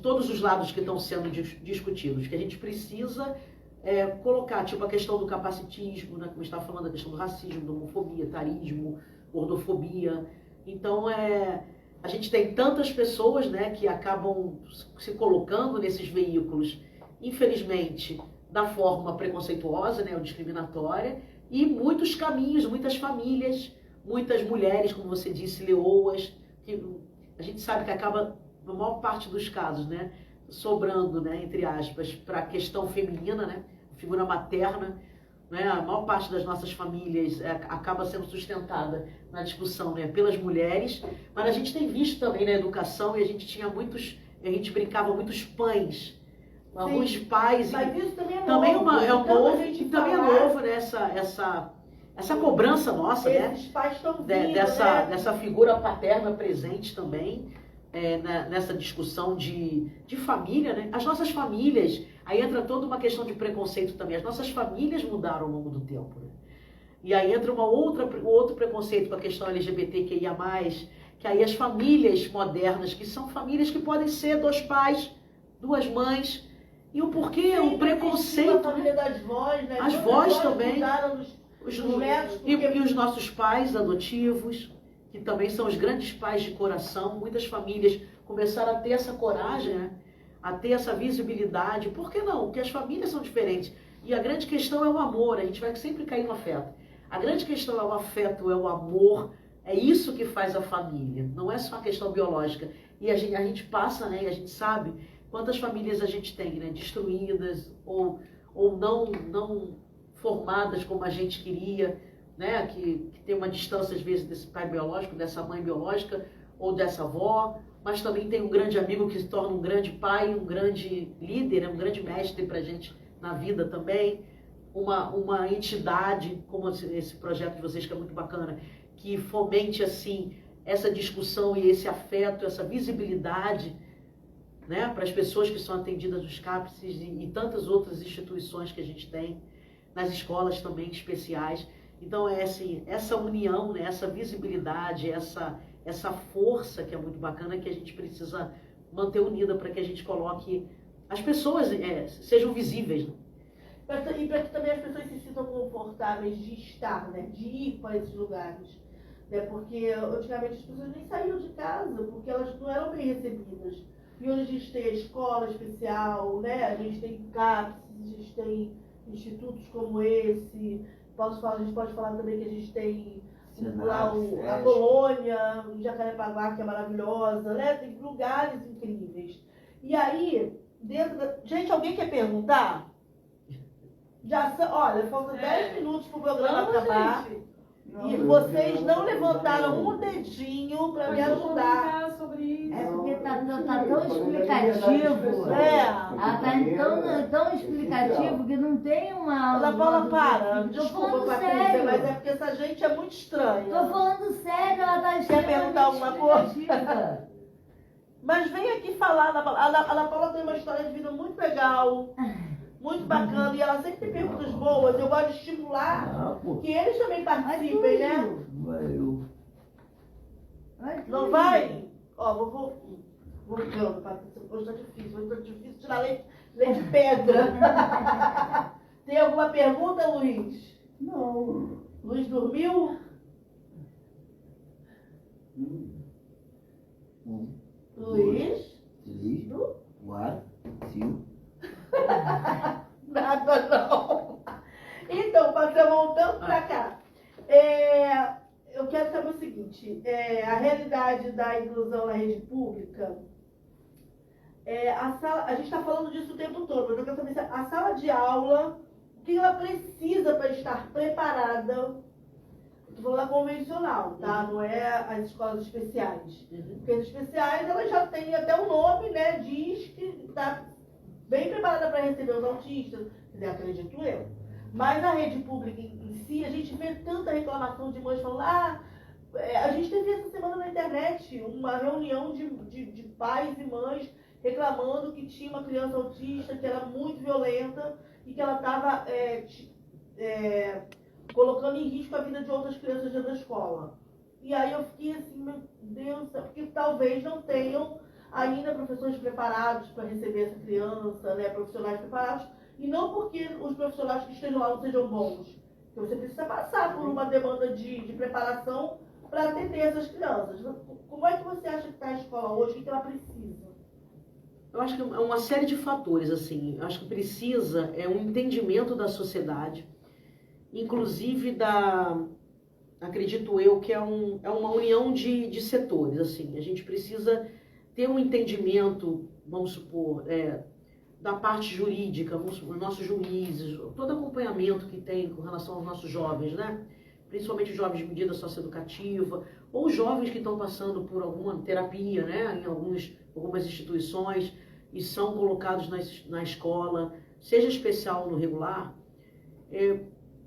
todos os lados que estão sendo discutidos, que a gente precisa colocar, tipo a questão do capacitismo, né? Como estava falando, a questão do racismo, da homofobia, etarismo, gordofobia. Então, a gente tem tantas pessoas, né, que acabam se colocando nesses veículos, infelizmente, da forma preconceituosa, né, ou discriminatória, e muitos caminhos, muitas famílias, muitas mulheres, como você disse, leoas, que a gente sabe que acaba, na maior parte dos casos, né, sobrando, né, entre aspas, para a questão feminina, né, figura materna, né, a maior parte das nossas famílias acaba sendo sustentada na discussão, né, pelas mulheres, mas a gente tem visto também na educação, e a gente brincava muitos pães, alguns pais. Mas isso também é também novo. Também é novo, né, essa cobrança nossa, né? Esses pais estão vindo, dessa figura paterna presente também, nessa discussão de família, né? As nossas famílias, aí entra toda uma questão de preconceito também, as nossas famílias mudaram ao longo do tempo, né? E aí entra outro preconceito com a questão LGBTQIA+, que aí as famílias modernas, que são famílias que podem ser 2 pais, 2 mães, e o porquê, o preconceito, a família das vós, né? As vós também, e os nossos pais adotivos, que também são os grandes pais de coração. Muitas famílias começaram a ter essa coragem, né? A ter essa visibilidade. Por que não? Porque as famílias são diferentes. E a grande questão é o amor, a gente vai sempre cair no afeto. A grande questão é o afeto, é o amor, é isso que faz a família, não é só a questão biológica. E a gente passa, né, e a gente sabe quantas famílias a gente tem, né, destruídas ou não formadas como a gente queria, né, que tem uma distância às vezes desse pai biológico, dessa mãe biológica ou dessa avó, mas também tem um grande amigo que se torna um grande pai, um grande líder, um grande mestre pra gente na vida também, uma entidade como esse projeto de vocês que é muito bacana, que fomente assim essa discussão e esse afeto, essa visibilidade, né, para as pessoas que são atendidas nos CAPS e tantas outras instituições que a gente tem, nas escolas também especiais. Então assim, essa união, né, essa visibilidade, essa força que é muito bacana, que a gente precisa manter unida para que a gente coloque as pessoas sejam visíveis, né? E para que também as pessoas se sintam confortáveis de estar, né? De ir para esses lugares. Né? Porque antigamente as pessoas nem saíam de casa, porque elas não eram bem recebidas. E hoje a gente tem a escola especial, né? A gente tem CAPS, a gente tem institutos como esse. A gente pode falar também que a gente tem lá a Colônia, em Jacarepaguá, que é maravilhosa, né? Tem lugares incríveis. E aí, gente, alguém quer perguntar? Olha, faltam 10 minutos para o programa acabar. E vocês não levantaram um dedinho para me ajudar. Sobre isso. É porque tá tão explicativo. Tá tão explicativo que não tem uma... Ana Paula, para. Tô Desculpa, falando Patrícia, sério. mas é porque essa gente é muito estranha. Tô falando sério, ela tá Quer perguntar alguma coisa? explicativa. Mas vem aqui falar, Ana Paula. A Ana Paula tem uma história de vida muito legal, muito bacana, e ela sempre tem perguntas boas. Eu gosto de estimular que eles também participem, né? Não vai? Ó, vou ficando, Patrícia. Hoje tá difícil tirar leite de pedra. Tem alguma pergunta, Luiz? Não. Luiz dormiu? Luiz? 3, 4, 5. Nada não. Então, Patrícia, voltando para cá. Eu quero saber o seguinte, a realidade da inclusão na rede pública, a gente está falando disso o tempo todo, mas eu quero saber se a sala de aula, o que ela precisa para estar preparada. Estou falando da convencional, tá? Não é as escolas especiais. Porque as especiais, ela já tem até o nome, né? Diz que está bem preparada para receber os autistas, acredito eu. Mas a rede pública em si, a gente vê tanta reclamação de mães falando, a gente teve essa semana na internet uma reunião de pais e mães reclamando que tinha uma criança autista que era muito violenta e que ela estava colocando em risco a vida de outras crianças dentro da escola. E aí eu fiquei assim, meu Deus, porque talvez não tenham ainda professores preparados para receber essa criança, né, profissionais preparados, e não porque os profissionais que estejam lá não sejam bons. Porque você precisa passar por uma demanda de preparação para atender essas crianças. Como é que você acha que está a escola hoje? O que ela precisa? Eu acho que é uma série de fatores, assim. Eu acho que precisa um entendimento da sociedade, inclusive acredito eu, que é uma união de setores, assim. A gente precisa ter um entendimento, vamos supor, da parte jurídica, vamos supor, os nossos juízes, todo acompanhamento que tem com relação aos nossos jovens, né? Principalmente os jovens de medida socioeducativa, ou os jovens que estão passando por alguma terapia, né? Em algumas instituições, e são colocados na escola, seja especial ou no regular.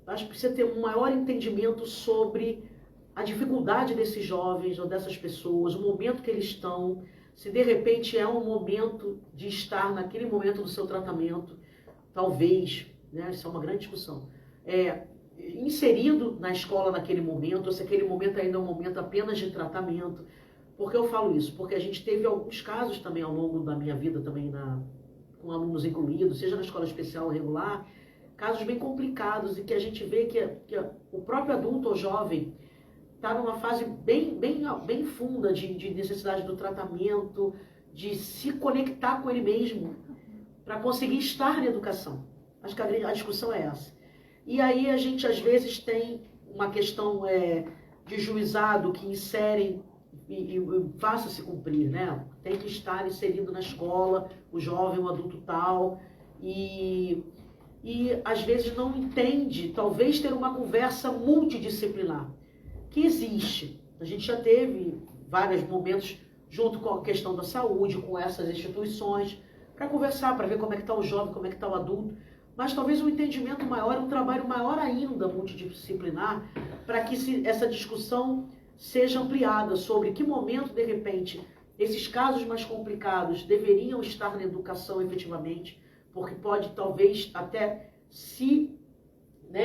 Acho que precisa ter um maior entendimento sobre a dificuldade desses jovens ou dessas pessoas, o momento que eles estão, se de repente é um momento de estar naquele momento do seu tratamento, talvez, né, isso é uma grande discussão, inserido na escola naquele momento, ou se aquele momento ainda é um momento apenas de tratamento. Por que eu falo isso? Porque a gente teve alguns casos também ao longo da minha vida, também com alunos incluídos, seja na escola especial ou regular, casos bem complicados e que a gente vê que o próprio adulto ou jovem está numa fase bem funda de necessidade do tratamento, de se conectar com ele mesmo, para conseguir estar na educação. Acho que a discussão é essa. E aí a gente, às vezes, tem uma questão de juizado que inserem e faça-se cumprir, né? Tem que estar inserido na escola, o jovem, o adulto tal, e às vezes não entende, talvez ter uma conversa multidisciplinar, que existe. A gente já teve vários momentos junto com a questão da saúde, com essas instituições, para conversar, para ver como é que está o jovem, como é que está o adulto, mas talvez um entendimento maior, um trabalho maior ainda, multidisciplinar, para que essa discussão seja ampliada sobre que momento, de repente, esses casos mais complicados deveriam estar na educação efetivamente, porque pode talvez até se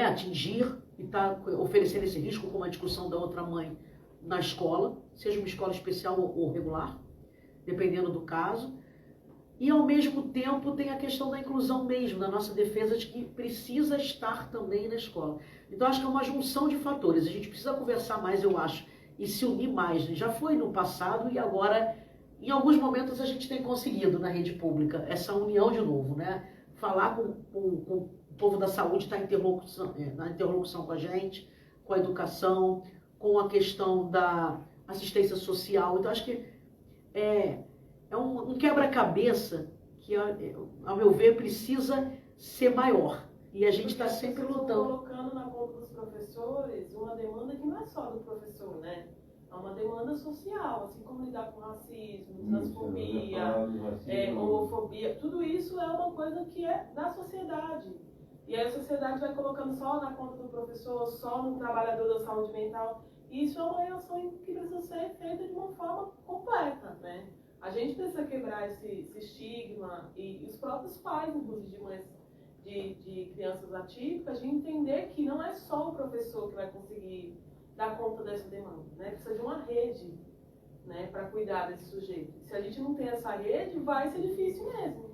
atingir e está oferecendo esse risco, como a discussão da outra mãe na escola, seja uma escola especial ou regular, dependendo do caso. E, ao mesmo tempo, tem a questão da inclusão mesmo, da nossa defesa de que precisa estar também na escola. Então, acho que é uma junção de fatores. A gente precisa conversar mais, eu acho, e se unir mais. Já foi no passado e agora, em alguns momentos, a gente tem conseguido na rede pública essa união de novo, né? Falar com o povo da saúde, estar na interlocução com a gente, com a educação, com a questão da assistência social. Então, acho que é um quebra-cabeça que, ao meu ver, precisa ser maior. E a gente está sempre lutando. Colocando na conta dos professores uma demanda que não é só do professor, né? É uma demanda social, assim como lidar com racismo, transfobia, homofobia. Tudo isso é uma coisa que é da sociedade. E aí a sociedade vai colocando só na conta do professor, só no trabalhador da saúde mental. E isso é uma reação que precisa ser feita de uma forma completa, né? A gente precisa quebrar esse estigma e os próprios pais, inclusive de mães de crianças atípicas, de entender que não é só o professor que vai conseguir dar conta dessa demanda, né? Precisa de uma rede, né, para cuidar desse sujeito. Se a gente não tem essa rede, vai ser difícil mesmo.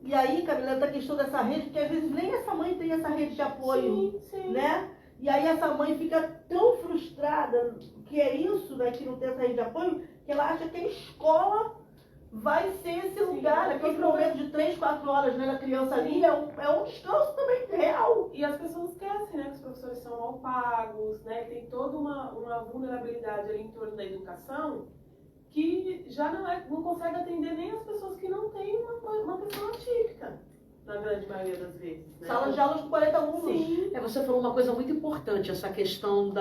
E aí, Camila, essa questão dessa rede, porque às vezes nem essa mãe tem essa rede de apoio, sim. Né? E aí essa mãe fica tão frustrada que é isso, né, que não tem essa rede de apoio, que ela acha que a escola vai ser esse lugar, aquele momento de 3, 4 horas, né, da criança ali, é um descanso também real. E as pessoas esquecem, né, que os professores são mal pagos, né, tem toda uma vulnerabilidade ali em torno da educação, que já não consegue atender nem as pessoas que não têm uma pessoa atípica. na grande maioria das vezes. Né? Sala de aulas com 40 alunos. Sim. Você falou uma coisa muito importante, essa questão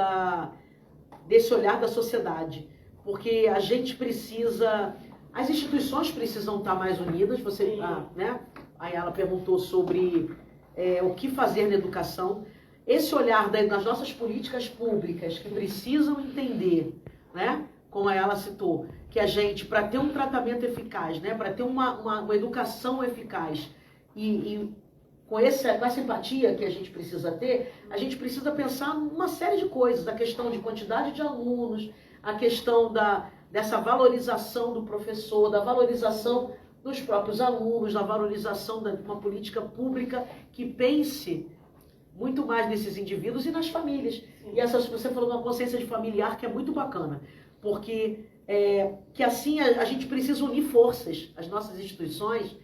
desse olhar da sociedade. Porque a gente precisa, as instituições precisam estar mais unidas. Né? Aí ela perguntou sobre o que fazer na educação. Esse olhar das nossas políticas públicas que precisam entender, né? Como ela citou, que a gente, para ter um tratamento eficaz, né? Para ter uma educação eficaz e com essa empatia que a gente precisa ter, a gente precisa pensar numa série de coisas, a questão de quantidade de alunos, a questão dessa valorização do professor, da valorização dos próprios alunos, da valorização de uma política pública que pense muito mais nesses indivíduos e nas famílias. Sim. E você falou de uma consciência de familiar que é muito bacana, porque que assim a gente precisa unir forças, as nossas instituições,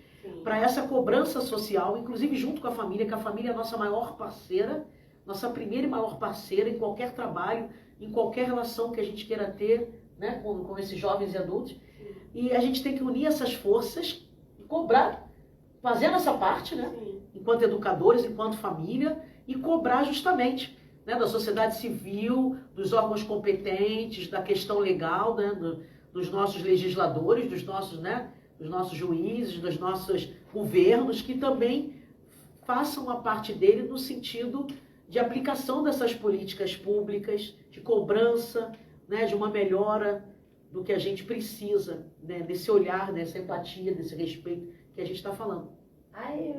para essa cobrança social, inclusive junto com a família, que a família é a nossa maior parceira, nossa primeira e maior parceira em qualquer trabalho, em qualquer relação que a gente queira ter, né, com esses jovens e adultos. E a gente tem que unir essas forças e cobrar, fazendo essa parte, né, enquanto educadores, enquanto família, e cobrar justamente, né, da sociedade civil, dos órgãos competentes, da questão legal, né, dos nossos legisladores, dos nossos juízes, dos nossos governos, que também façam a parte dele no sentido de aplicação dessas políticas públicas, de cobrança, né, de uma melhora do que a gente precisa, né, desse olhar, dessa empatia, desse respeito que a gente está falando. Aí,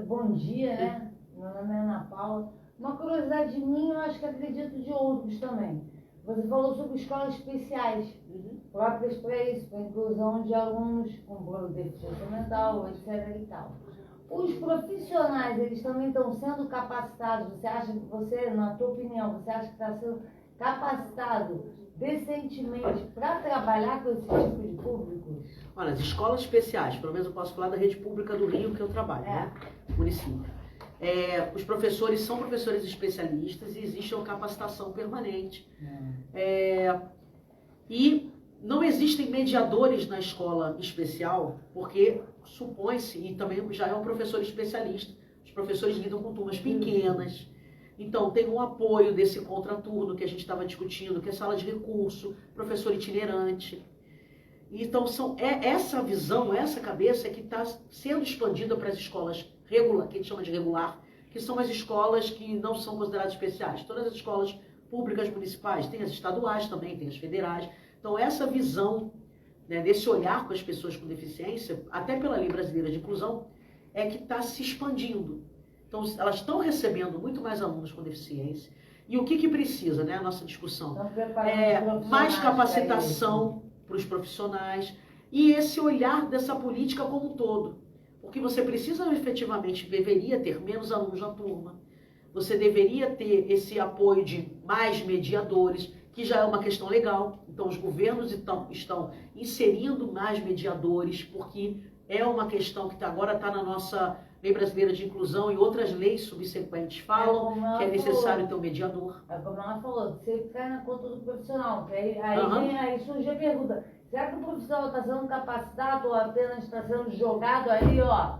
bom dia, né? Meu nome é Ana Paula. Uma curiosidade minha, eu acho que acredito de outros também. Você falou sobre escolas especiais, próprias para isso, para a inclusão de alunos com deficiência mental, etc. e tal. Os profissionais, eles também estão sendo capacitados? Você acha que na tua opinião, você acha que está sendo capacitado decentemente para trabalhar com esse tipo de público? Olha, as escolas especiais, pelo menos eu posso falar da rede pública do Rio que eu trabalho, né? Município. Os professores são professores especialistas e existe uma capacitação permanente. E não existem mediadores na escola especial, porque supõe-se, e também já é um professor especialista, os professores lidam com turmas pequenas. Então, tem um apoio desse contraturno que a gente estava discutindo, que é sala de recurso, professor itinerante. Então, essa visão, essa cabeça que está sendo expandida para as escolas regular, que a gente chama de regular, que são as escolas que não são consideradas especiais. Todas as escolas públicas municipais, tem as estaduais também, tem as federais. Então, essa visão, né, desse olhar com as pessoas com deficiência, até pela Lei Brasileira de Inclusão, é que está se expandindo. Então, elas estão recebendo muito mais alunos com deficiência. E o que precisa, né, a nossa discussão? Mais capacitação para os profissionais e esse olhar dessa política como um todo. Porque você precisa efetivamente, deveria ter menos alunos na turma, você deveria ter esse apoio de mais mediadores, que já é uma questão legal. Então, os governos estão inserindo mais mediadores, porque é uma questão que agora está na nossa Lei Brasileira de Inclusão e outras leis subsequentes falam que é necessário ter um mediador. Como ela falou, você cai na conta do profissional. Aí surge a pergunta, será que o profissional está sendo capacitado ou apenas está sendo jogado aí, ó?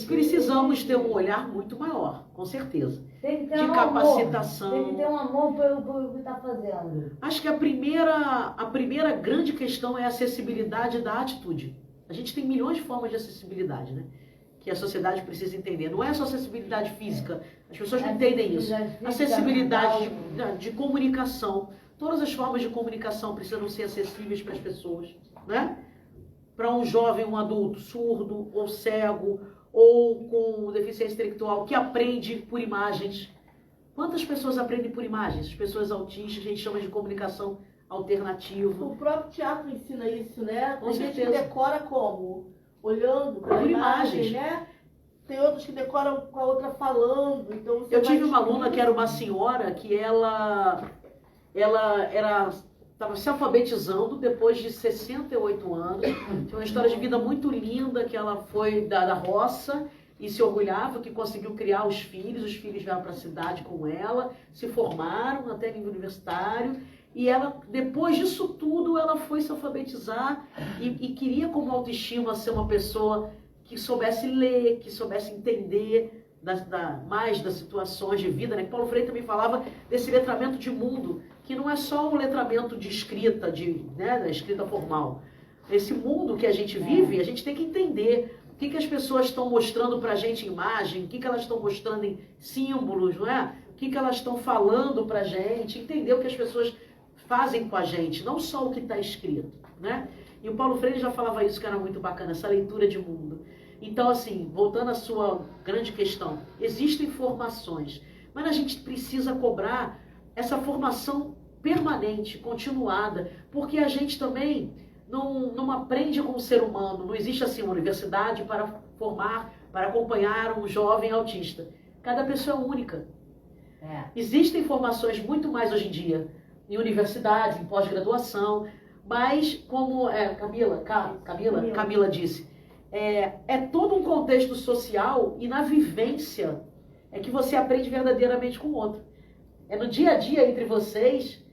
Precisamos ter um olhar muito maior, com certeza. Tem que ter de capacitação. Tem que ter um amor pelo que está fazendo. Acho que a primeira grande questão é a acessibilidade da atitude. A gente tem milhões de formas de acessibilidade, né? Que a sociedade precisa entender. Não é só acessibilidade física. As pessoas não entendem isso. Acessibilidade de comunicação. Todas as formas de comunicação precisam ser acessíveis para as pessoas, né? Para um jovem, um adulto surdo ou cego ou com deficiência intelectual que aprende por imagens. Quantas pessoas aprendem por imagens? As pessoas autistas, a gente chama de comunicação alternativa. O próprio teatro ensina isso, né? Com Tem gente que certeza. decora como? Olhando para Por imagem, imagens. né? Tem outros que decoram com a outra falando. Então você Eu tive vai uma aluna descobrindo. que era uma senhora que ela estava se alfabetizando depois de 68 anos. Tinha uma história de vida muito linda, que ela foi da roça e se orgulhava que conseguiu criar os filhos vieram para a cidade com ela, se formaram até nível universitário. E ela, depois disso tudo, ela foi se alfabetizar e queria como autoestima ser uma pessoa que soubesse ler, que soubesse entender mais das situações de vida, né? Paulo Freire também falava desse letramento de mundo, que não é só um letramento de escrita, né, da escrita formal. Esse mundo que a gente vive, a gente tem que entender o que as pessoas estão mostrando para a gente em imagem, o que elas estão mostrando em símbolos, não é? O que elas estão falando para a gente, entender o que as pessoas fazem com a gente, não só o que está escrito, né? E o Paulo Freire já falava isso, que era muito bacana, essa leitura de mundo. Então, assim, voltando à sua grande questão, existem formações, mas a gente precisa cobrar essa formação permanente, continuada, porque a gente também não aprende com o ser humano, não existe assim uma universidade para formar, para acompanhar um jovem autista. Cada pessoa é única. Existem formações muito mais hoje em dia, em universidades, em pós-graduação, mas como Camila disse, é todo um contexto social e na vivência é que você aprende verdadeiramente com o outro. É no dia a dia entre vocês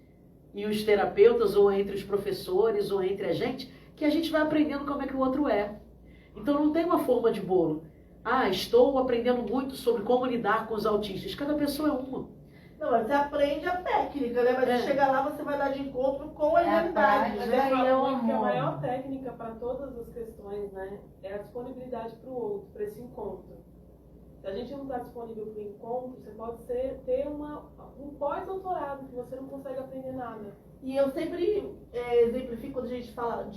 e os terapeutas, ou entre os professores, ou entre a gente, que a gente vai aprendendo como é que o outro é. Então não tem uma forma de bolo. Estou aprendendo muito sobre como lidar com os autistas. Cada pessoa é uma. Não, mas você aprende a técnica, né? Mas você chegar lá, você vai dar de encontro com a realidade. Mas Né? eu falo que a maior técnica para todas as questões, né, é a disponibilidade para o outro, para esse encontro. Se a gente não está disponível para o encontro, você pode ter um pós-doutorado, que você não consegue aprender nada. E eu sempre exemplifico quando a gente fala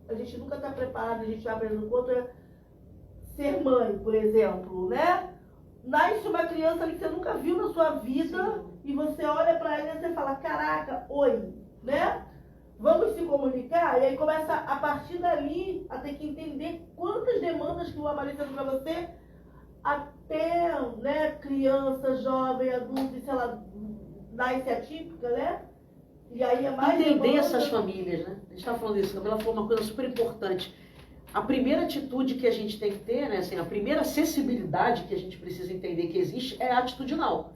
a gente nunca está preparado, a gente vai aprendendo enquanto ser mãe, por exemplo, né? Nasce uma criança ali que você nunca viu na sua vida. Sim. E você olha para ela e você fala, caraca, oi, né? Vamos se comunicar? E aí começa a partir dali a ter que entender quantas demandas que vão aparecendo para você, até, né, criança, jovem, adulto, sei lá, nasce atípica, né? E aí é mais entender essas famílias, né? A gente está falando disso, Camila falou uma coisa super importante. A primeira atitude que a gente tem que ter, né, assim, a primeira acessibilidade que a gente precisa entender que existe é atitudinal.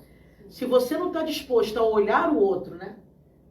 Se você não está disposto a olhar o outro, né,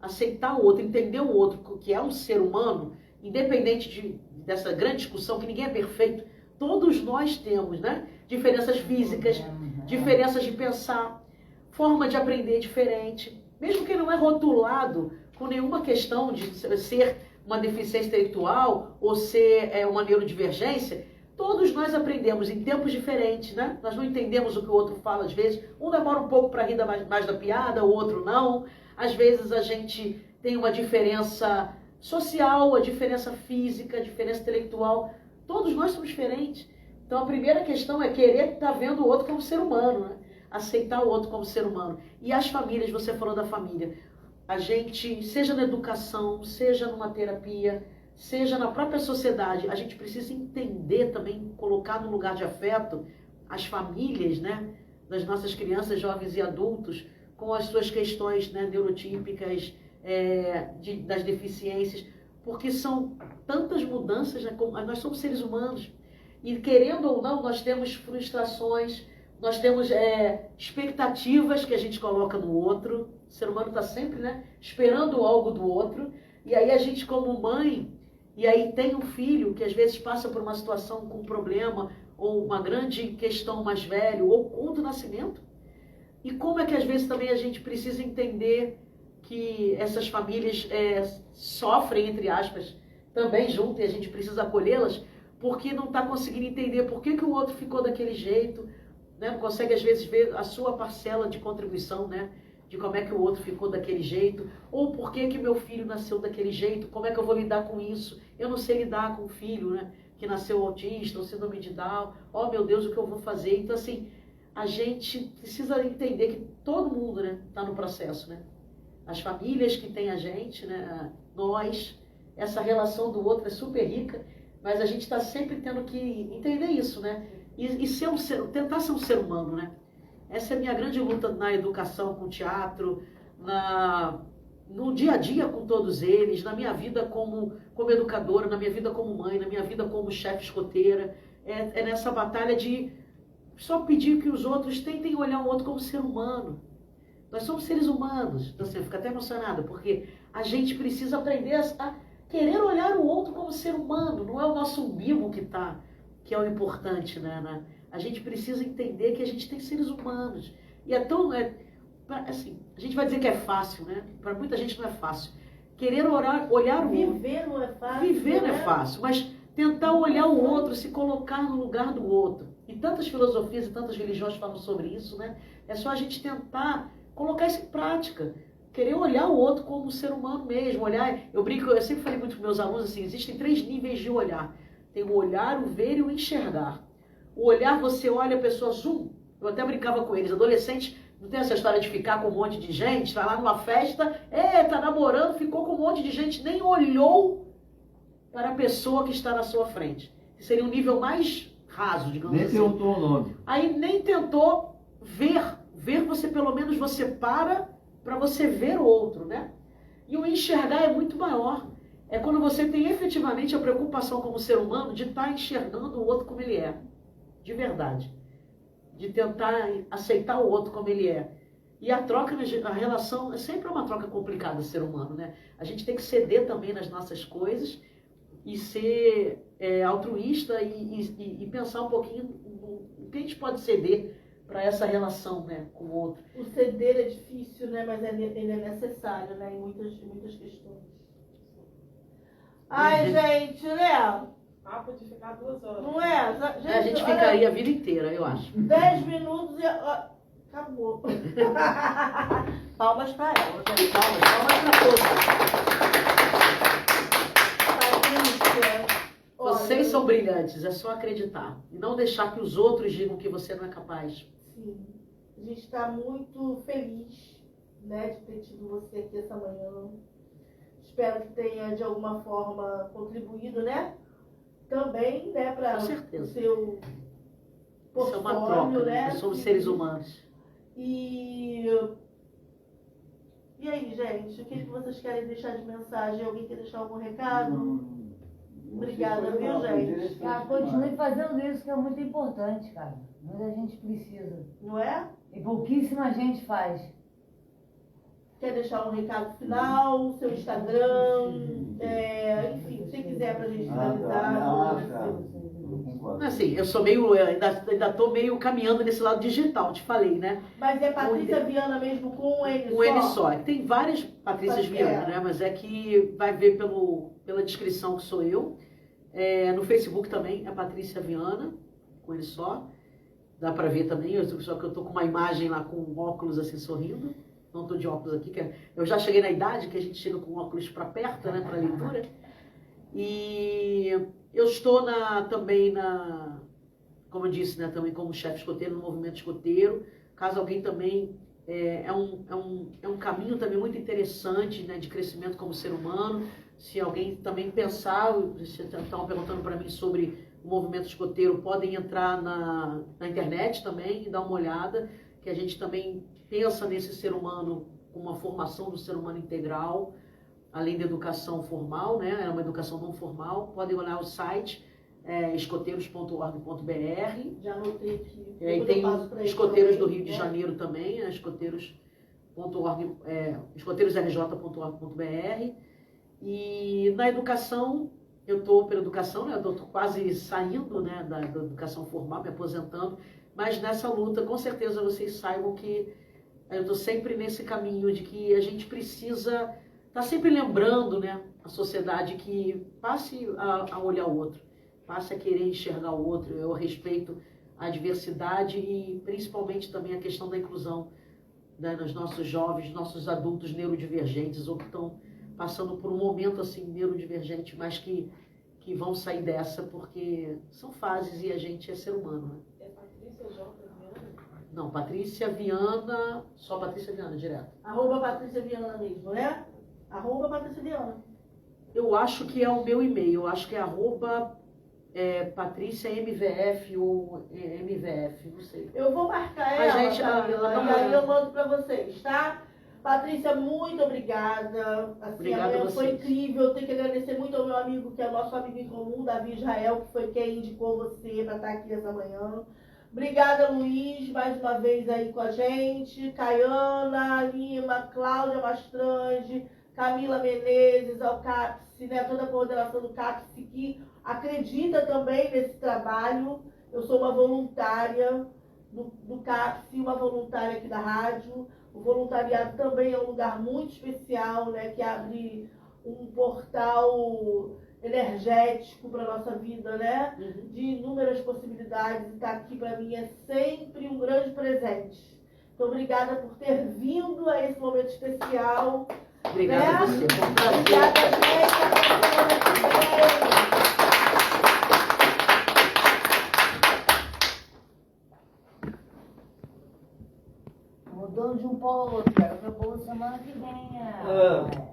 aceitar o outro, entender o outro, que é um ser humano, independente dessa grande discussão, que ninguém é perfeito, todos nós temos, né, diferenças físicas, diferenças de pensar, forma de aprender diferente. Mesmo que não é rotulado com nenhuma questão de ser uma deficiência intelectual ou ser uma neurodivergência, todos nós aprendemos em tempos diferentes, né? Nós não entendemos o que o outro fala às vezes. Um demora um pouco para rir mais da piada, o outro não. Às vezes a gente tem uma diferença social, a diferença física, a diferença intelectual. Todos nós somos diferentes. Então a primeira questão é querer estar vendo o outro como ser humano, né? Aceitar o outro como ser humano. E as famílias, você falou da família. A gente, seja na educação, seja numa terapia, seja na própria sociedade, a gente precisa entender também, colocar no lugar de afeto as famílias, né, das nossas crianças, jovens e adultos, com as suas questões, né, neurotípicas, das deficiências, porque são tantas mudanças, né, nós somos seres humanos, e querendo ou não, nós temos frustrações, nós temos expectativas que a gente coloca no outro. O ser humano está sempre, né, esperando algo do outro. E aí a gente, como mãe, e aí tem um filho que às vezes passa por uma situação com um problema, ou uma grande questão mais velho, ou contra o nascimento. E como é que às vezes também a gente precisa entender que essas famílias sofrem, entre aspas, também junto, e a gente precisa acolhê-las, porque não está conseguindo entender por que o outro ficou daquele jeito, né? Não consegue às vezes ver a sua parcela de contribuição, né? De como é que o outro ficou daquele jeito, ou por que meu filho nasceu daquele jeito, como é que eu vou lidar com isso? Eu não sei lidar com o filho, né, que nasceu autista, ou síndrome de Down, oh meu Deus, o que eu vou fazer? Então assim, a gente precisa entender que todo mundo, né, está no processo, né? As famílias que tem a gente, né, nós, essa relação do outro é super rica, mas a gente está sempre tendo que entender isso, né? E tentar ser um ser humano, né? Essa é a minha grande luta na educação, com o teatro, no dia a dia com todos eles, na minha vida como educadora, na minha vida como mãe, na minha vida como chefe escoteira. É nessa batalha de só pedir que os outros tentem olhar o outro como ser humano. Nós somos seres humanos. Então, assim, eu fico até emocionada, porque a gente precisa aprender a querer olhar o outro como ser humano. Não é o nosso umbigo que está que é o importante, né? A gente precisa entender que a gente tem seres humanos. E é tão... assim, a gente vai dizer que é fácil, né? Para muita gente não é fácil. Querer olhar o outro. Viver não é fácil. Viver não é né? fácil, mas tentar olhar o outro, se colocar no lugar do outro. E tantas filosofias e tantas religiões falam sobre isso, né? É só a gente tentar colocar isso em prática. Querer olhar o outro como um ser humano mesmo. Olhar, eu brinco, eu sempre falei muito com meus alunos assim, existem 3 níveis de olhar. Tem o olhar, o ver e o enxergar. O olhar, você olha a pessoa, zoom. Eu até brincava com eles, adolescentes, não tem essa história de ficar com um monte de gente, vai lá numa festa, tá namorando, ficou com um monte de gente, nem olhou para a pessoa que está na sua frente. Seria um nível mais raso, digamos Nem assim. perguntou o nome. Aí nem tentou ver. Ver você, pelo menos, você para você ver o outro, né? E o enxergar é muito maior. É quando você tem efetivamente a preocupação como ser humano de estar enxergando o outro como ele é. De verdade. De tentar aceitar o outro como ele é. E a troca, a relação, é sempre uma troca complicada, ser humano, né? A gente tem que ceder também nas nossas coisas e ser altruísta e pensar um pouquinho no que a gente pode ceder para essa relação, né, com o outro. O ceder é difícil, né? Mas ele é necessário, né? Em muitas questões. Ai, gente, né? Papo de ficar 2 horas. Não é? A gente olha, ficaria a vida inteira, eu acho. 10 minutos e... acabou. Palmas pra ela, gente. Palmas para todos. Patrícia, Vocês olha, são brilhantes, é só acreditar. E não deixar que os outros digam que você não é capaz. Sim, a gente está muito feliz, né, de ter tido você aqui essa manhã. Espero que tenha, de alguma forma, contribuído, né? Também, né, para Com o certeza. seu Isso é uma portfólio, troca, né? nós somos Sim. seres humanos. E aí, gente, o que vocês querem deixar de mensagem? Alguém quer deixar algum recado? Obrigada, viu, gente? Continue fazendo isso, que é muito importante, cara. Muita gente precisa. Não é? E pouquíssima gente faz. Quer deixar um recado final, seu Instagram, enfim, se quiser pra gente finalizar. Assim, eu sou meio, ainda tô meio caminhando nesse lado digital, te falei, né? Mas é Patrícia Viana mesmo com um N só? Um N só. Tem várias Patrícias Viana, né? Mas é que vai ver pela descrição que sou eu. No Facebook também é Patrícia Viana, com N só. Dá pra ver também, só que eu tô com uma imagem lá com óculos assim sorrindo. Não tô de óculos aqui, eu já cheguei na idade que a gente chega com óculos para perto, né, para leitura. E eu estou também como eu disse, né, também como chefe escoteiro no movimento escoteiro. Caso alguém também é um caminho também muito interessante, né, de crescimento como ser humano. Se alguém também pensar, vocês estavam perguntando para mim sobre o movimento escoteiro, podem entrar na internet também e dar uma olhada, que a gente também pensa nesse ser humano com uma formação do ser humano integral, além da educação formal, né? É uma educação não formal. Podem olhar o site escoteiros.org.br. Já anotei aqui. E tem escoteiros do Rio de Janeiro também, escoteiros.rj.org.br. E na educação, eu estou pela educação, né? Eu estou quase saindo, né, da educação formal, me aposentando, mas nessa luta, com certeza vocês saibam que eu estou sempre nesse caminho de que a gente precisa estar sempre lembrando, né, a sociedade que passe a olhar o outro, passe a querer enxergar o outro. Eu respeito a diversidade e principalmente também a questão da inclusão, né, nos nossos jovens, nossos adultos neurodivergentes, ou que estão passando por um momento assim neurodivergente, mas que vão sair dessa porque são fases e a gente é ser humano, né? É Patrícia J. Viana? Não, Patrícia Viana, só Patrícia Viana, direto. Patrícia Viana mesmo, né? Patrícia Viana. Eu acho que é o meu e-mail, eu acho que é Patrícia MVF ou MVF, não sei. Eu vou marcar ela, Camila, e aí eu mando pra vocês, tá? Patrícia, muito obrigada. Assim, Obrigada a vocês. Foi incrível. Tenho que agradecer muito ao meu amigo, que é nosso amigo em comum, Davi Israel, que foi quem indicou você para estar aqui essa manhã. Obrigada, Luiz, mais uma vez aí com a gente. Caiana, Lima, Cláudia Mastrange, Camila Menezes, ao CAPS, né, toda a coordenação do CAPS que acredita também nesse trabalho. Eu sou uma voluntária do CAPS, uma voluntária aqui da rádio. O voluntariado também é um lugar muito especial, né, que abre um portal energético para a nossa vida, né? De inúmeras possibilidades. E estar aqui para mim é sempre um grande presente. Então, obrigada por ter vindo a esse momento especial. Obrigada a você, foi um prazer. Obrigada, gente. Até semana que vem. Mudando de um polo ao outro, quero ver o bolo semana que vem. É.